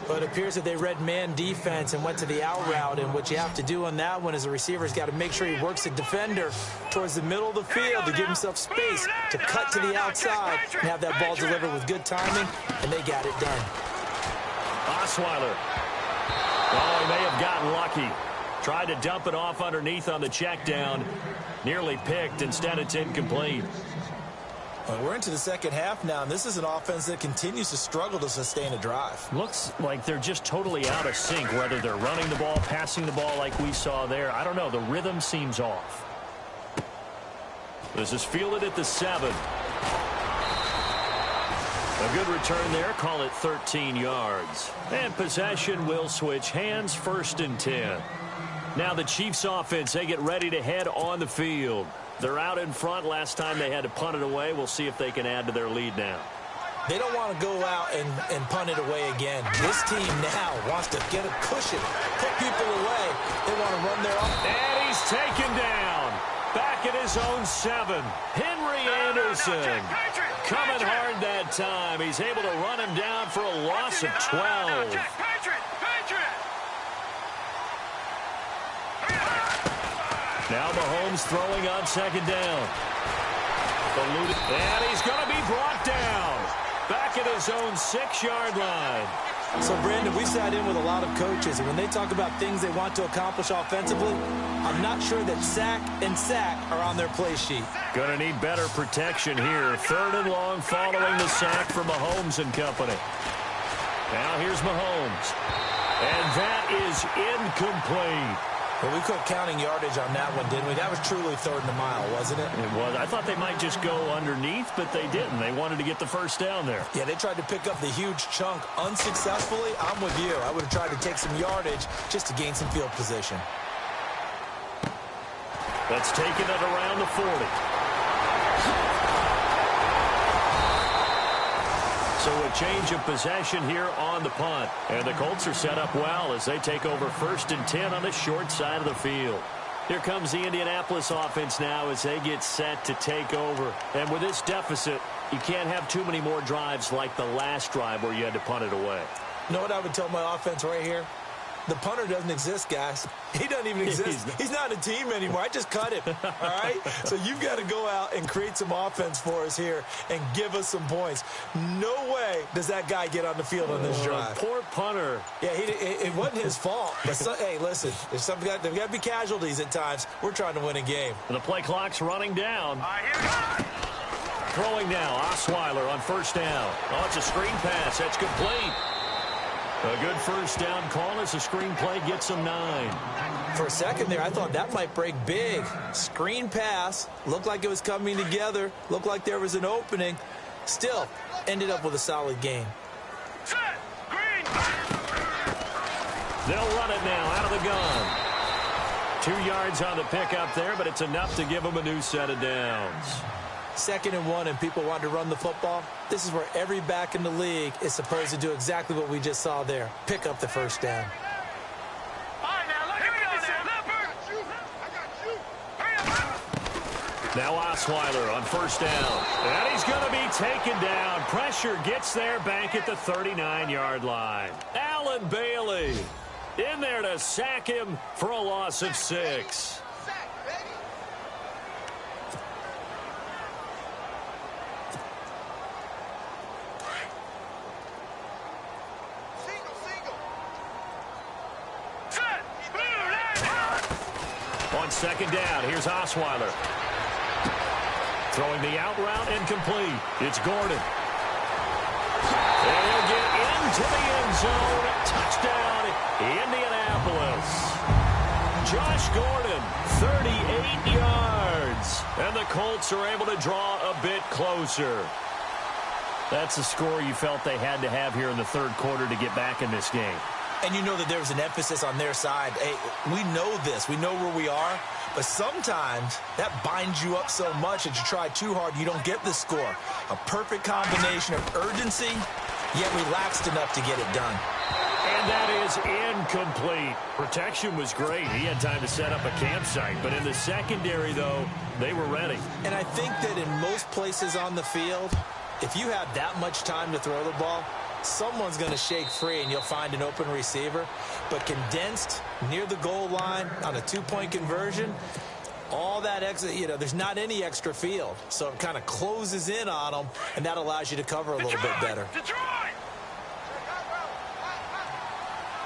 But it appears that they read man defense and went to the out route, and what you have to do on that one is the receiver's got to make sure he works the defender towards the middle of the field to give himself space to cut to the outside and have that ball delivered with good timing, and they got it done. Osweiler. Oh, he may have gotten lucky. Tried to dump it off underneath on the check down. Nearly picked. Instead, it's incomplete. Well, we're into the second half now, and this is an offense that continues to struggle to sustain a drive. Looks like they're just totally out of sync, whether they're running the ball, passing the ball like we saw there. I don't know. The rhythm seems off. This is fielded at the 7. A good return there. Call it 13 yards. And possession will switch hands, 1st and 10. Now the Chiefs offense, they get ready to head on the field. They're out in front. Last time they had to punt it away. We'll see if they can add to their lead now. They don't want to go out and punt it away again. This team now wants to get a cushion, put people away. They want to run their own. And he's taken down. Back at his own 7. Henry Anderson coming hard that time. He's able to run him down for a loss of 12. Now Mahomes throwing on second down. And he's going to be brought down. Back at his own 6-yard line. So, Brandon, we sat in with a lot of coaches, and when they talk about things they want to accomplish offensively, I'm not sure that sack and sack are on their play sheet. Going to need better protection here. 3rd and long following the sack for Mahomes and company. Now here's Mahomes. And that is incomplete. Well, we quit counting yardage on that one, didn't we? That was truly 3rd and a mile, wasn't it? It was. I thought they might just go underneath, but they didn't. They wanted to get the first down there. Yeah, they tried to pick up the huge chunk unsuccessfully. I'm with you. I would have tried to take some yardage just to gain some field position. That's taken it around the 40. So a change of possession here on the punt. And the Colts are set up well as they take over 1st and 10 on the short side of the field. Here comes the Indianapolis offense now as they get set to take over. And with this deficit, you can't have too many more drives like the last drive where you had to punt it away. You know what I would tell my offense right here? The punter doesn't exist, guys. He doesn't even exist. He's not a team anymore. I just cut him, all right? So you've got to go out and create some offense for us here and give us some points. No way does that guy get on the field on this drive. Poor punter. Yeah, it wasn't his fault. But hey, listen, there's got to be casualties at times. We're trying to win a game. The play clock's running down. Throwing now, Osweiler on 1st down. Oh, it's a screen pass. That's complete. A good first down call as the screenplay gets them 9. For a second there, I thought that might break big. Screen pass. Looked like it was coming together. Looked like there was an opening. Still, ended up with a solid game. Set. Green. They'll run it now out of the gun. 2 yards on the pickup there, but it's enough to give them a new set of downs. 2nd and 1, and people want to run the football. This is where every back in the league is supposed to do exactly what we just saw there. Pick up the first down. All right, now, look, here we go now. Now Osweiler on first down. And he's going to be taken down. Pressure gets there back at the 39-yard line. Allen Bailey in there to sack him for a loss of 6. On 2nd down, here's Osweiler. Throwing the out route incomplete. It's Gordon. And he'll get into the end zone. Touchdown, Indianapolis. Josh Gordon, 38 yards. And the Colts are able to draw a bit closer. That's the score you felt they had to have here in the 3rd quarter to get back in this game. And you know that there's an emphasis on their side. Hey, we know this. We know where we are. But sometimes that binds you up so much that you try too hard, you don't get the score. A perfect combination of urgency, yet relaxed enough to get it done. And that is incomplete. Protection was great. He had time to set up a campsite. But in the secondary, though, they were ready. And I think that in most places on the field, if you have that much time to throw the ball, someone's going to shake free and you'll find an open receiver. But condensed near the goal line on a 2-point conversion, all that extra, there's not any extra field. So it kind of closes in on them, and that allows you to cover a little bit better. Detroit!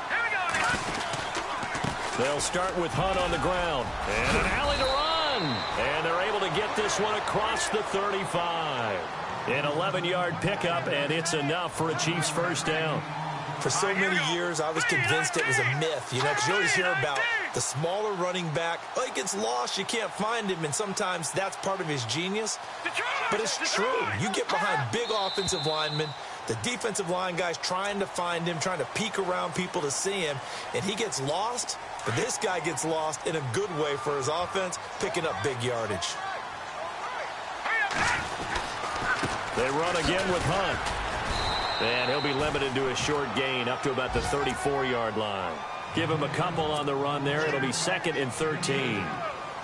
Here we go. They'll start with Hunt on the ground. And an alley to run. And they're able to get this one across the 35. An 11-yard pickup, and it's enough for a Chiefs first down. For so many years, I was convinced it was a myth, because you always hear about the smaller running back. Oh, he gets lost, you can't find him, and sometimes that's part of his genius. But it's true. You get behind big offensive linemen, the defensive line guys trying to find him, trying to peek around people to see him, and he gets lost. But this guy gets lost in a good way for his offense, picking up big yardage. They run again with Hunt. And he'll be limited to a short gain up to about the 34-yard line. Give him a couple on the run there. It'll be 2nd and 13.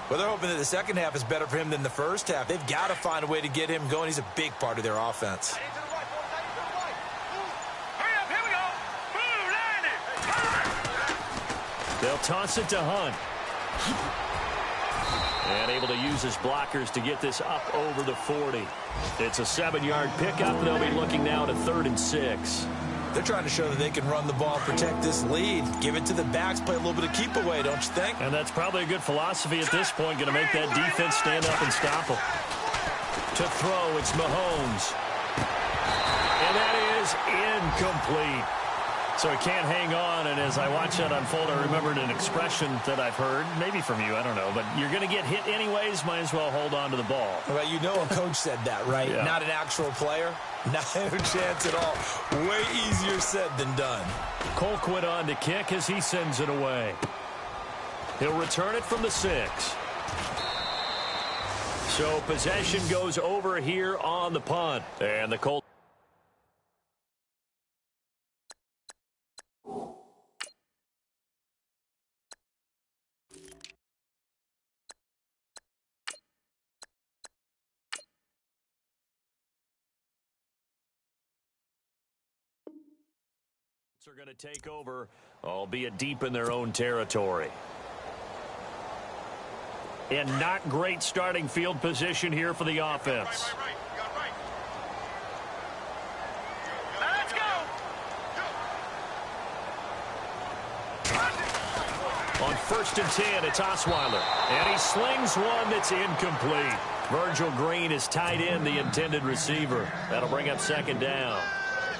Well, they're hoping that the second half is better for him than the first half. They've got to find a way to get him going. He's a big part of their offense. They'll toss it to Hunt. And able to use his blockers to get this up over the 40. It's a 7-yard pickup. They'll be looking now to 3rd and 6. They're trying to show that they can run the ball, protect this lead. Give it to the backs, play a little bit of keep away, don't you think? And that's probably a good philosophy at this point. Going to make that defense stand up and stop them. To throw, it's Mahomes. And that is incomplete. So he can't hang on, and as I watch that unfold, I remembered an expression that I've heard, maybe from you, I don't know, but you're going to get hit anyways, might as well hold on to the ball. Well, a coach said that, right? Yeah. Not an actual player. Not a chance at all. Way easier said than done. Colquitt on to kick as he sends it away. He'll return it from the 6. So possession goes over here on the punt, and the Colts are going to take over, albeit deep in their own territory. And not great starting field position here for the offense. Let's go. On 1st and 10, it's Osweiler. And he slings one that's incomplete. Virgil Green is tied in, the intended receiver. That'll bring up 2nd down.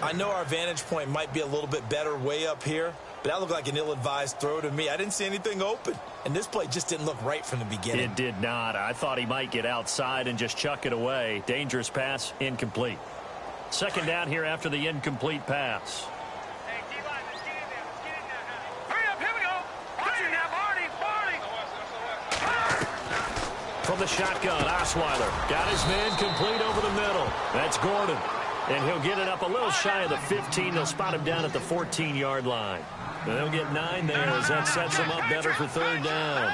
I know our vantage point might be a little bit better way up here, but that looked like an ill-advised throw to me. I didn't see anything open, and this play just didn't look right from the beginning. It did not. I thought he might get outside and just chuck it away. Dangerous pass, incomplete. Second down here after the incomplete pass. Hey, D-line, let's get in there. Let's get in there now. Hurry up, here we go. Watch it now, Barney. From the shotgun, Osweiler got his man complete over the middle. That's Gordon. And he'll get it up a little shy of the 15. They'll spot him down at the 14-yard line. And they'll get 9 there as that sets them up better for third down.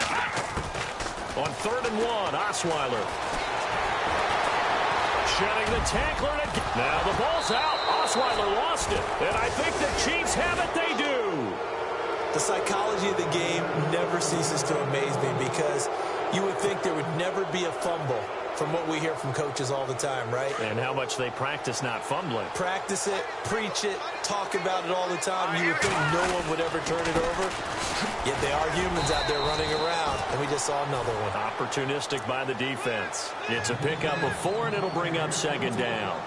On 3rd and 1, Osweiler. Shedding the tackler. Now the ball's out. Osweiler lost it. And I think the Chiefs have it. They do. The psychology of the game never ceases to amaze me because you would think there would never be a fumble from what we hear from coaches all the time, right? And how much they practice not fumbling. Practice it, preach it, talk about it all the time. You would think no one would ever turn it over. Yet they are humans out there running around, and we just saw another one. Opportunistic by the defense. It's a pickup of 4, and it'll bring up second down.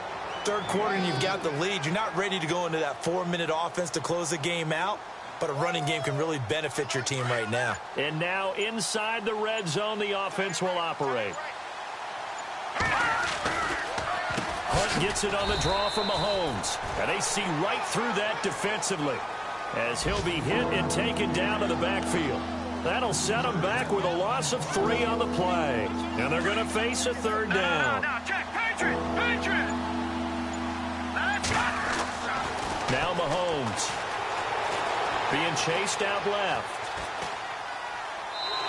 Third quarter, and you've got the lead. You're not ready to go into that 4-minute offense to close the game out, but a running game can really benefit your team right now. And now inside the red zone, the offense will operate. Hunt gets it on the draw from Mahomes. And they see right through that defensively as he'll be hit and taken down to the backfield. That'll set them back with a loss of 3 on the play. And they're going to face a third down. Now, check. Patriot. Now Mahomes being chased out left.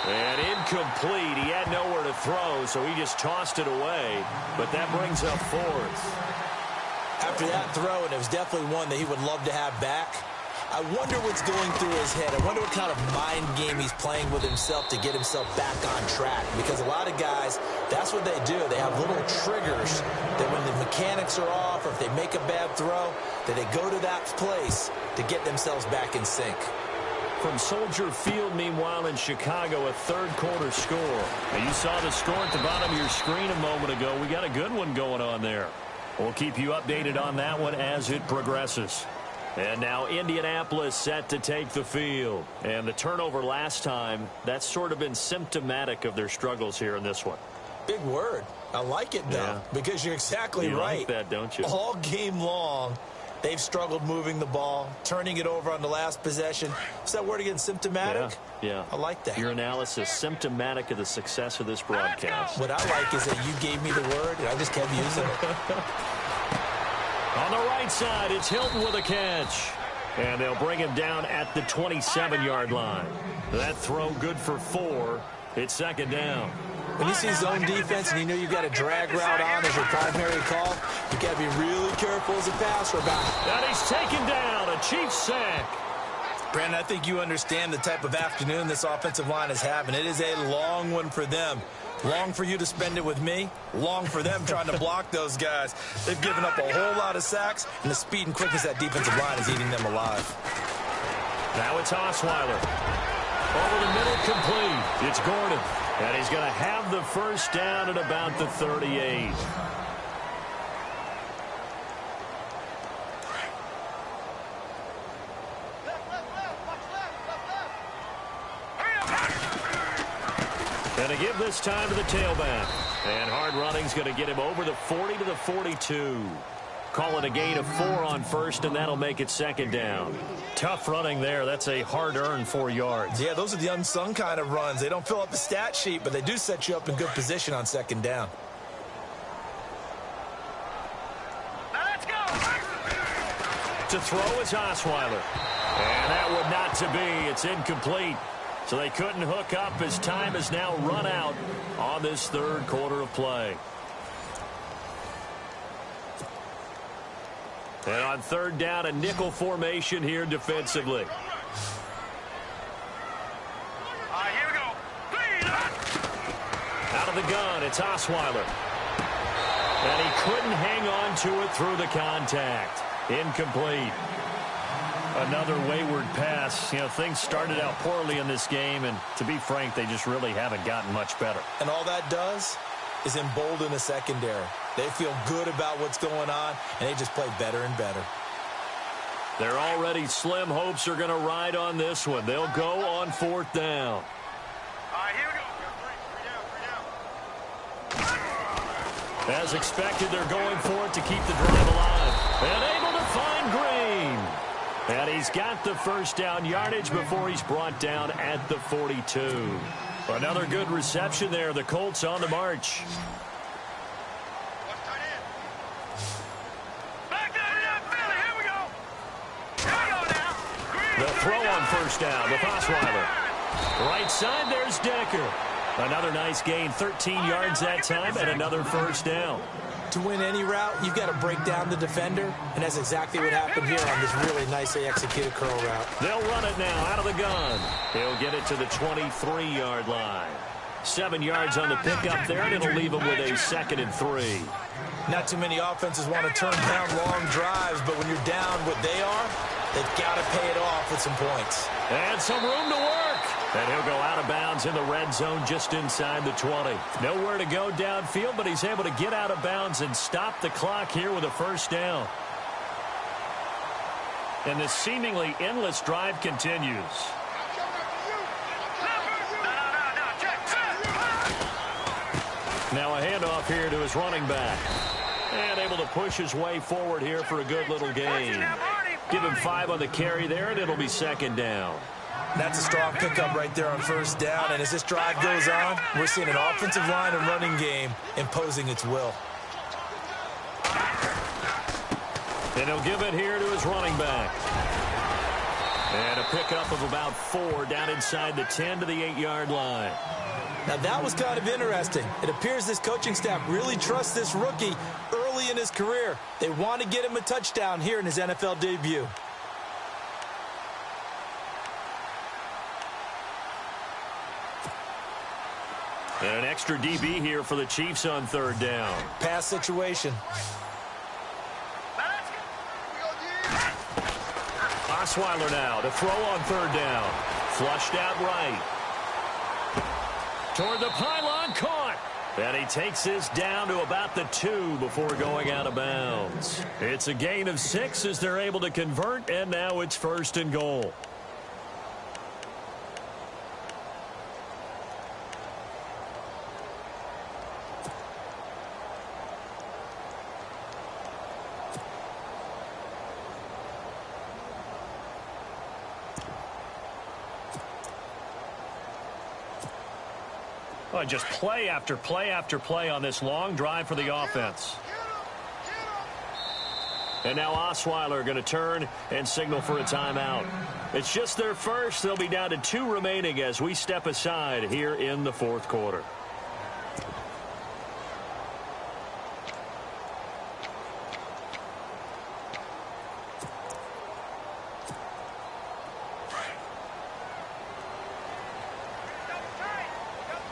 And incomplete. He had nowhere to throw, so he just tossed it away. But that brings up 4th. After that throw, and it was definitely one that he would love to have back, I wonder what's going through his head. I wonder what kind of mind game he's playing with himself to get himself back on track. Because a lot of guys, that's what they do. They have little triggers that when the mechanics are off or if they make a bad throw, that they go to that place to get themselves back in sync. From Soldier Field, meanwhile, in Chicago, a third-quarter score. And you saw the score at the bottom of your screen a moment ago. We got a good one going on there. We'll keep you updated on that one as it progresses. And now Indianapolis set to take the field. And the turnover last time, that's sort of been symptomatic of their struggles here in this one. Big word. I like it, though, because you're exactly right. You like that, don't you? All game long, they've struggled moving the ball, turning it over on the last possession. Is that word again, symptomatic? Yeah. I like that. Your analysis, symptomatic of the success of this broadcast. What I like is that you gave me the word, and I just kept using it. On the right side, it's Hilton with a catch. And they'll bring him down at the 27-yard line. That throw good for 4. It's second down. When you see zone defense and you know you've got a drag route on as your primary call, you've got to be really careful as a passer about it. And he's taken down, a Chiefs sack. Brandon, I think you understand the type of afternoon this offensive line is having. It is a long one for them. Long for you to spend it with me. Long for them trying to block those guys. They've given up a whole lot of sacks, and the speed and quickness of that defensive line is eating them alive. Now it's Osweiler. Over the middle, complete. It's Gordon. And he's going to have the first down at about the 38. And to give this time to the tailback. And hard running's going to get him over the 40 to the 42. Call it a gain of 4 on first, and that'll make it second down. Tough running there. That's a hard-earned 4 yards. Yeah, those are the unsung kind of runs. They don't fill up the stat sheet, but they do set you up in good position on second down. Let's go. To throw is Osweiler. And that would not to be. It's incomplete. So they couldn't hook up as time has now run out on this third quarter of play. And on third down, a nickel formation here defensively. All right, here we go. Out of the gun, it's Osweiler. And he couldn't hang on to it through the contact. Incomplete. Another wayward pass. You know, things started out poorly in this game, and to be frank, they just really haven't gotten much better. And all that does is embolden the secondary. They feel good about what's going on, and they just play better and better. Their already slim hopes are going to ride on this one. They'll go on 4th down. All right, here we go. As expected, they're going for it to keep the drive alive. And able to find Green. And he's got the first down yardage before he's brought down at the 42. Another good reception there. The Colts on the march. Back down, Philly. Here we go. Here we go now. The throw on 1st down with Osweiler. Right side, there's Decker. Another nice gain, 13 yards that time, and another 1st down. To win any route, you've got to break down the defender, and that's exactly what happened here on this really nicely executed curl route. They'll run it now out of the gun. He'll get it to the 23-yard line. 7 yards on the pickup there, and it'll leave him with a 2nd and 3. Not too many offenses want to turn down long drives, but when you're down what they are, they've got to pay it off with some points. And some room to work. And he'll go out of bounds in the red zone just inside the 20. Nowhere to go downfield, but he's able to get out of bounds and stop the clock here with a 1st down. And this seemingly endless drive continues. Now a handoff here to his running back. And able to push his way forward here for a good little gain. Give him 5 on the carry there, and it'll be 2nd down. That's a strong pickup right there on 1st down, and as this drive goes on, we're seeing an offensive line and running game imposing its will. And he'll give it here to his running back. And a pickup of about 4 down inside the 10 to the 8-yard line. Now that was kind of interesting. It appears this coaching staff really trusts this rookie early in his career. They want to get him a touchdown here in his NFL debut. And an extra DB here for the Chiefs on 3rd down. Pass situation. Osweiler now to throw on 3rd down. Flushed out right. Toward the pylon, caught. And he takes this down to about the 2 before going out of bounds. It's a gain of 6 as they're able to convert, and now it's 1st and goal. Oh, just play after play after play on this long drive for the offense. And now Osweiler going to turn and signal for a timeout. It's just their first. They'll be down to 2 remaining as we step aside here in the 4th quarter.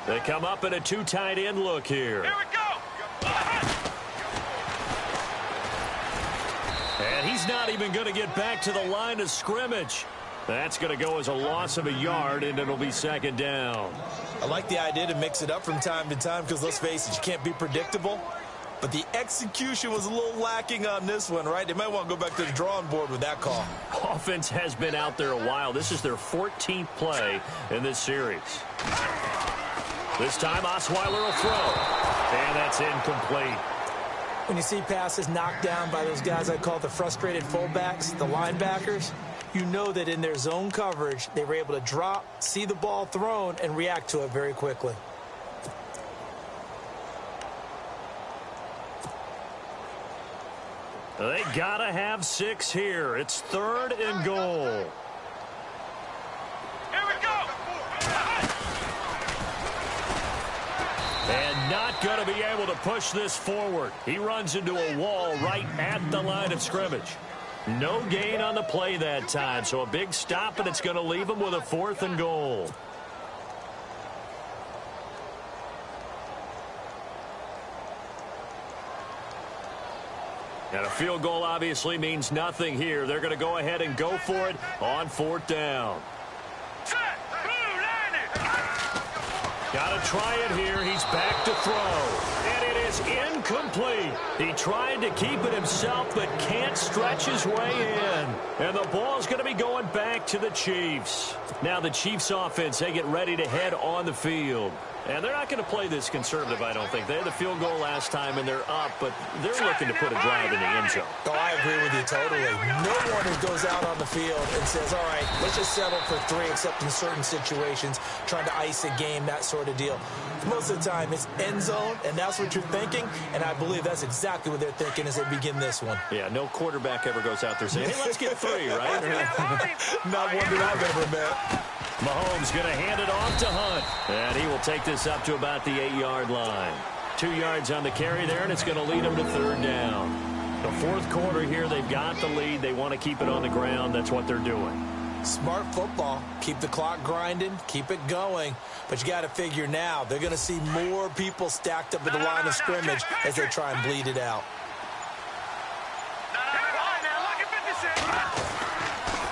They come up in a 2 tight end look here. Here we go. And he's not even going to get back to the line of scrimmage. That's going to go as a loss of a yard, and it'll be 2nd down. I like the idea to mix it up from time to time because, let's face it, you can't be predictable. But the execution was a little lacking on this one, right? They might want to go back to the drawing board with that call. Offense has been out there a while. This is their 14th play in this series. This time, Osweiler will throw. And that's incomplete. When you see passes knocked down by those guys I call the frustrated fullbacks, the linebackers, you know that in their zone coverage, they were able to drop, see the ball thrown, and react to it very quickly. They gotta have 6 here. It's 3rd and goal. Here we go. And not going to be able to push this forward. He runs into a wall right at the line of scrimmage. No gain on the play that time, so a big stop, and it's going to leave him with a 4th and goal. And a field goal obviously means nothing here. They're going to go ahead and go for it on 4th down. Set. Blue, line it. Got to try it here. He's back to throw. And it is is incomplete. He tried to keep it himself, but can't stretch his way in. And the ball's going to be going back to the Chiefs. Now the Chiefs offense, they get ready to head on the field. And they're not going to play this conservative, I don't think. They had the field goal last time, and they're up, but they're looking to put a drive in the end zone. Oh, I agree with you totally. No one who goes out on the field and says, all right, let's just settle for 3, except in certain situations, trying to ice a game, that sort of deal. Most of the time, it's end zone, and that's what you're thinking, and I believe that's exactly what they're thinking as they begin this one. Yeah, no quarterback ever goes out there saying, hey, let's get 3, right? Not one that I've ever met. Mahomes going to hand it off to Hunt. And he will take this up to about the 8-yard line. 2 yards on the carry there, and it's going to lead him to 3rd down. The 4th quarter here, they've got the lead. They want to keep it on the ground. That's what they're doing. Smart football. Keep the clock grinding. Keep it going. But you got to figure now, they're going to see more people stacked up at the line of scrimmage as they try and bleed it out.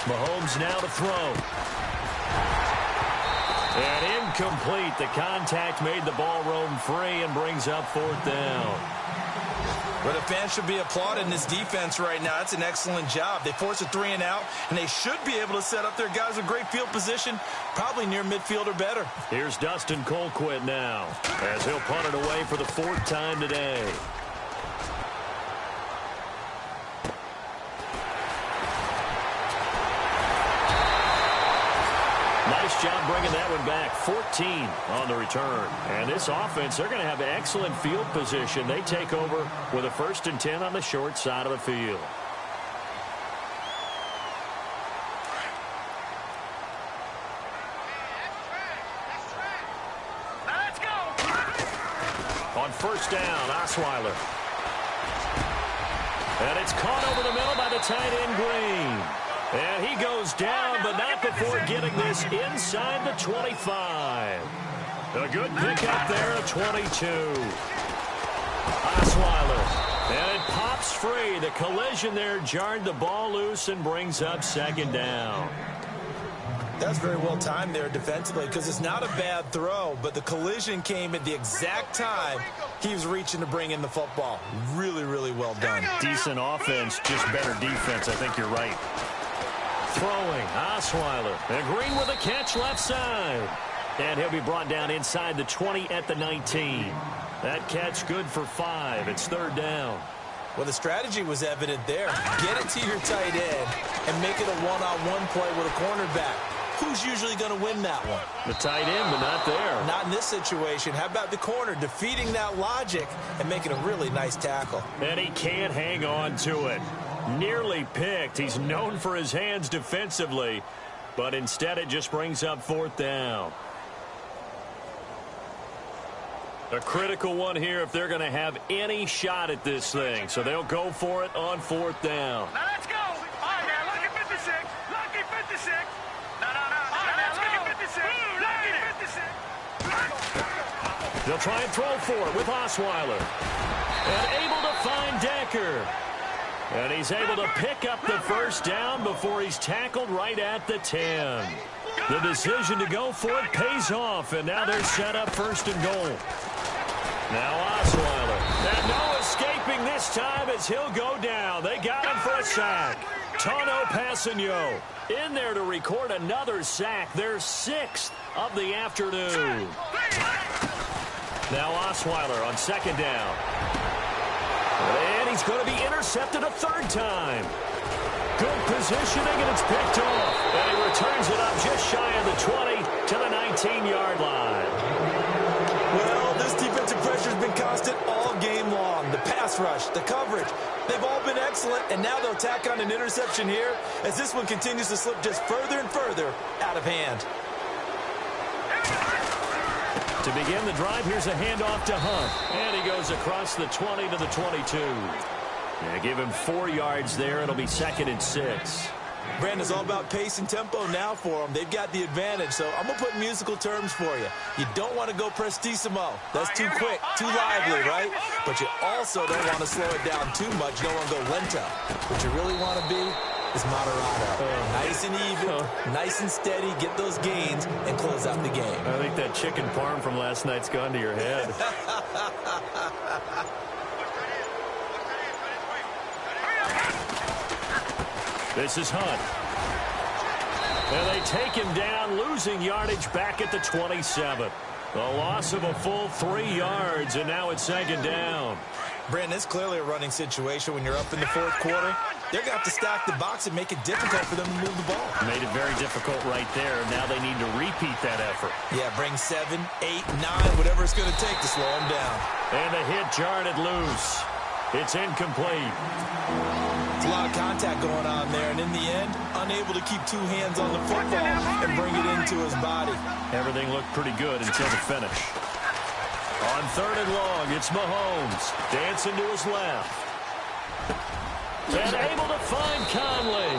Mahomes now to throw. And incomplete. The contact made the ball roam free and brings up 4th down. Well, the fans should be applauding this defense right now. It's an excellent job. They force a 3-and-out, and they should be able to set up their guys with great field position, probably near midfield or better. Here's Dustin Colquitt now, as he'll punt it away for the 4th time today. Nice job bringing that one back. 14 on the return. And this offense, they're going to have excellent field position. They take over with a 1st and 10 on the short side of the field. Let's go. On 1st down, Osweiler. And it's caught over the middle by the tight end, Green. And he goes down, but not before getting this inside the 25. A good pickup there at 22. Osweiler. And it pops free. The collision there jarred the ball loose and brings up 2nd down. That's very well timed there defensively because it's not a bad throw, but the collision came at the exact time he was reaching to bring in the football. Really, really well done. Decent offense, just better defense. I think you're right. Throwing, Osweiler. And Green with a catch left side. And he'll be brought down inside the 20 at the 19. That catch good for 5. It's 3rd down. Well, the strategy was evident there. Get it to your tight end and make it a one-on-one play with a cornerback. Who's usually going to win that one? The tight end, but not there. Not in this situation. How about the corner defeating that logic and making a really nice tackle? And he can't hang on to it. Nearly picked. He's known for his hands defensively, but instead it just brings up 4th down. A critical one here if they're going to have any shot at this thing. So they'll go for it on 4th down. Now let's go. All right, now, lucky 56. Lucky 56. No. All right, now, lucky 56. Lucky 56. They'll try and throw for it with Osweiler. And able to find Decker. And he's able to pick up the 1st down before he's tackled right at the 10. The decision to go for it pays off, and now they're set up 1st and goal. Now Osweiler. And no escaping this time as he'll go down. They got him for a sack. Tano Passanio in there to record another sack. Their 6th of the afternoon. Now Osweiler on 2nd down. And he's going to be intercepted a 3rd time. Good positioning, and it's picked off. And he returns it up just shy of the 20 to the 19-yard line. Well, this defensive pressure has been constant all game long. The pass rush, the coverage, they've all been excellent, and now they'll tack on an interception here as this one continues to slip just further and further out of hand. To begin the drive, here's a handoff to Hunt. And he goes across the 20 to the 22. Yeah, give him 4 yards there. It'll be 2nd and 6. Brandon, it's all about pace and tempo now for them. They've got the advantage, so I'm going to put musical terms for you. You don't want to go prestissimo. That's too quick, too lively, right? But you also don't want to slow it down too much. You don't want to go lento. What you really want to be is moderado. Nice and even, nice and steady, get those gains, and close out the game. I think that chicken parm from last night's gone to your head. This is Hunt. And they take him down, losing yardage back at the 27. A loss of a full 3 yards, and now it's 2nd down. Brandon, it's clearly a running situation when you're up in the 4th quarter. They're going to have to stack the box and make it difficult for them to move the ball. Made it very difficult right there. Now they need to repeat that effort. Yeah, bring 7, 8, 9, whatever it's going to take to slow them down. And the hit jarred it loose. It's incomplete. It's a lot of contact going on there, and in the end, unable to keep 2 hands on the football and bring it into his body. Everything looked pretty good until the finish. On 3rd and long, it's Mahomes dancing to his left. And able to find Conley.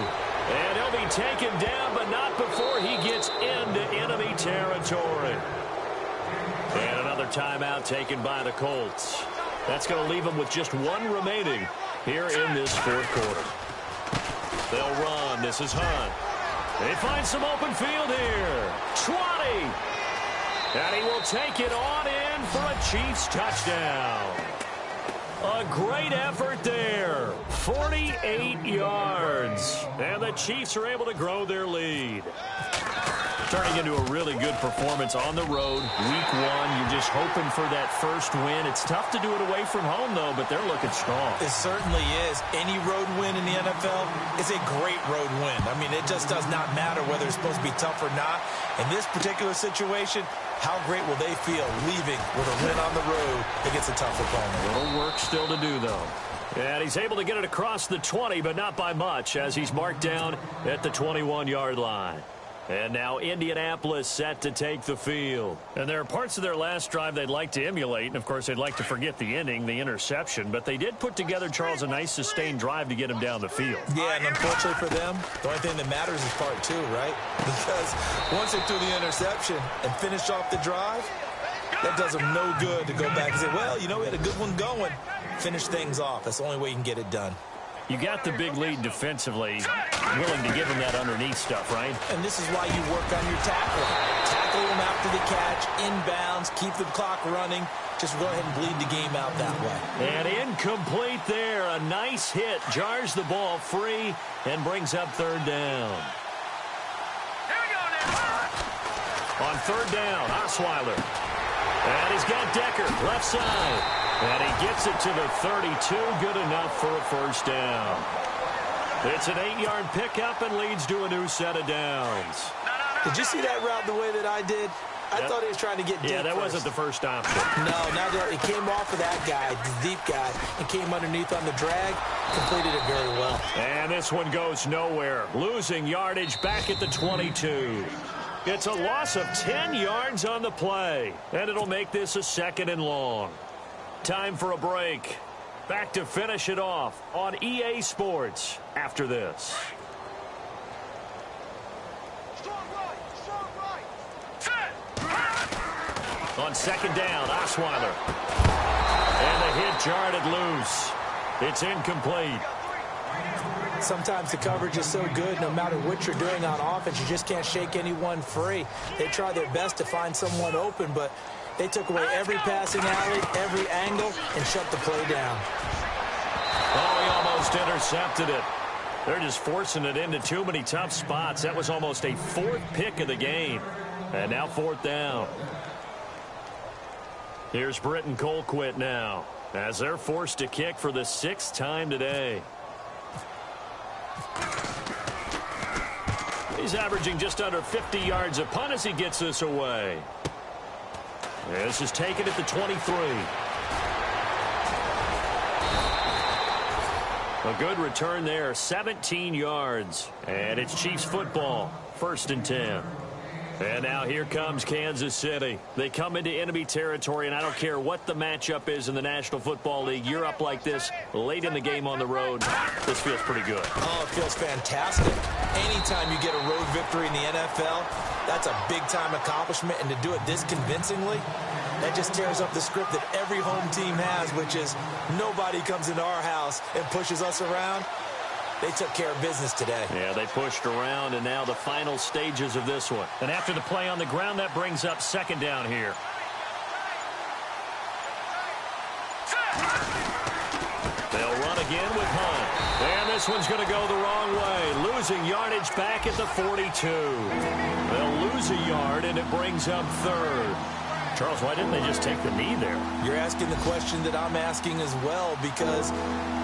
And he'll be taken down, but not before he gets into enemy territory. And another timeout taken by the Colts. That's going to leave them with just 1 remaining here in this 4th quarter. They'll run. This is Hunt. They find some open field here. 20. And he will take it on in for a Chiefs touchdown. A great effort there. 48 yards. And the Chiefs are able to grow their lead. Turning into a really good performance on the road. Week 1, you're just hoping for that first win. It's tough to do it away from home, though, but they're looking strong. It certainly is. Any road win in the NFL is a great road win. I mean, it just does not matter whether it's supposed to be tough or not. In this particular situation, how great will they feel leaving with a win on the road against a tough opponent? A little work still to do, though. And he's able to get it across the 20, but not by much, as he's marked down at the 21-yard line. And now Indianapolis set to take the field. And there are parts of their last drive they'd like to emulate. And, of course, they'd like to forget the ending, the interception. But they did put together, Charles, a nice sustained drive to get him down the field. Yeah, and unfortunately for them, the only thing that matters is part 2, right? Because once they threw the interception and finished off the drive, that does them no good to go back and say, well, you know, we had a good one going. Finish things off. That's the only way you can get it done. You got the big lead defensively, willing to give him that underneath stuff, right? And this is why you work on your tackling. Tackle him after the catch, inbounds, keep the clock running. Just go ahead and bleed the game out that way. And incomplete there. A nice hit. Jars the ball free and brings up 3rd down. Here we go now. On 3rd down, Osweiler. And he's got Decker, left side. And he gets it to the 32, good enough for a first down. It's an 8-yard pickup and leads to a new set of downs. Did you see that route the way that I did? I thought he was trying to get deep. Yeah, that wasn't the first option. No, not that. It came off of that guy, the deep guy, and came underneath on the drag. Completed it very well. And this one goes nowhere. Losing yardage back at the 22. It's a loss of 10 yards on the play. And it'll make this a 2nd and long. Time for a break. Back to finish it off on EA Sports after this. On 2nd down, Osweiler. And the hit jarred it loose. It's incomplete. Sometimes the coverage is so good, no matter what you're doing on offense, you just can't shake anyone free. They try their best to find someone open, but they took away every passing alley, every angle, and shut the play down. Oh, he almost intercepted it. They're just forcing it into too many tough spots. That was almost a 4th pick of the game. And now 4th down. Here's Britton Colquitt now, as they're forced to kick for the 6th time today. He's averaging just under 50 yards a punt as he gets this away. This is taken at the 23. A good return there, 17 yards. And it's Chiefs football, 1st and 10. And now here comes Kansas City. They come into enemy territory, and I don't care what the matchup is in the National Football League. You're up like this late in the game on the road. This feels pretty good. Oh, it feels fantastic. Anytime you get a road victory in the NFL, that's a big-time accomplishment. And to do it this convincingly, that just tears up the script that every home team has, which is nobody comes into our house and pushes us around. They took care of business today. Yeah, they pushed around, and now the final stages of this one. And after the play on the ground, that brings up second down here. They'll run again with Hunt. And this one's going to go the wrong way. Losing yardage back at the 42. They'll lose a yard, and it brings up third. Charles, why didn't they just take the knee there? You're asking the question that I'm asking as well, because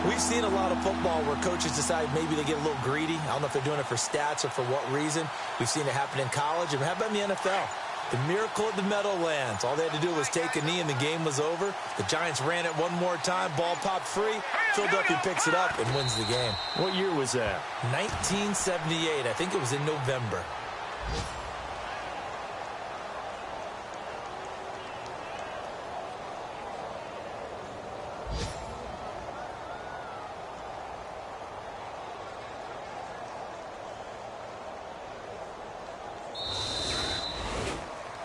we've seen a lot of football where coaches decide maybe they get a little greedy. I don't know if they're doing it for stats or for what reason. We've seen it happen in college. And how about in the NFL? The miracle at the Meadowlands. All they had to do was take a knee and the game was over. The Giants ran it one more time. Ball popped free. Philadelphia picks it up and wins the game. What year was that? 1978. I think it was in November.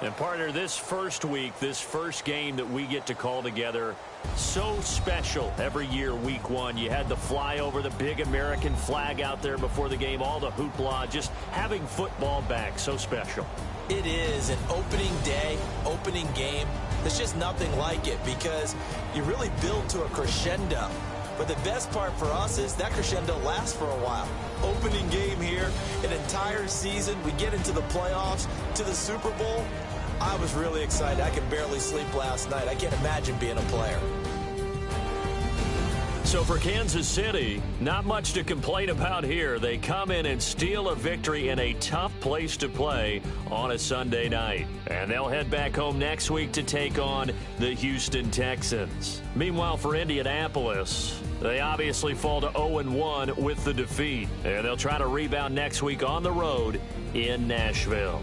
And partner, this first week, this first game that we get to call together, so special every year, week one. You had the flyover, the big American flag out there before the game, all the hoopla, just having football back, so special. It is an opening day, opening game. There's just nothing like it because you really build to a crescendo. But the best part for us is that crescendo lasts for a while. Opening game here, an entire season. We get into the playoffs, to the Super Bowl. I was really excited. I could barely sleep last night. I can't imagine being a player. So for Kansas City, not much to complain about here. They come in and steal a victory in a tough place to play on a Sunday night. And they'll head back home next week to take on the Houston Texans. Meanwhile, for Indianapolis, they obviously fall to 0-1 with the defeat. And they'll try to rebound next week on the road in Nashville.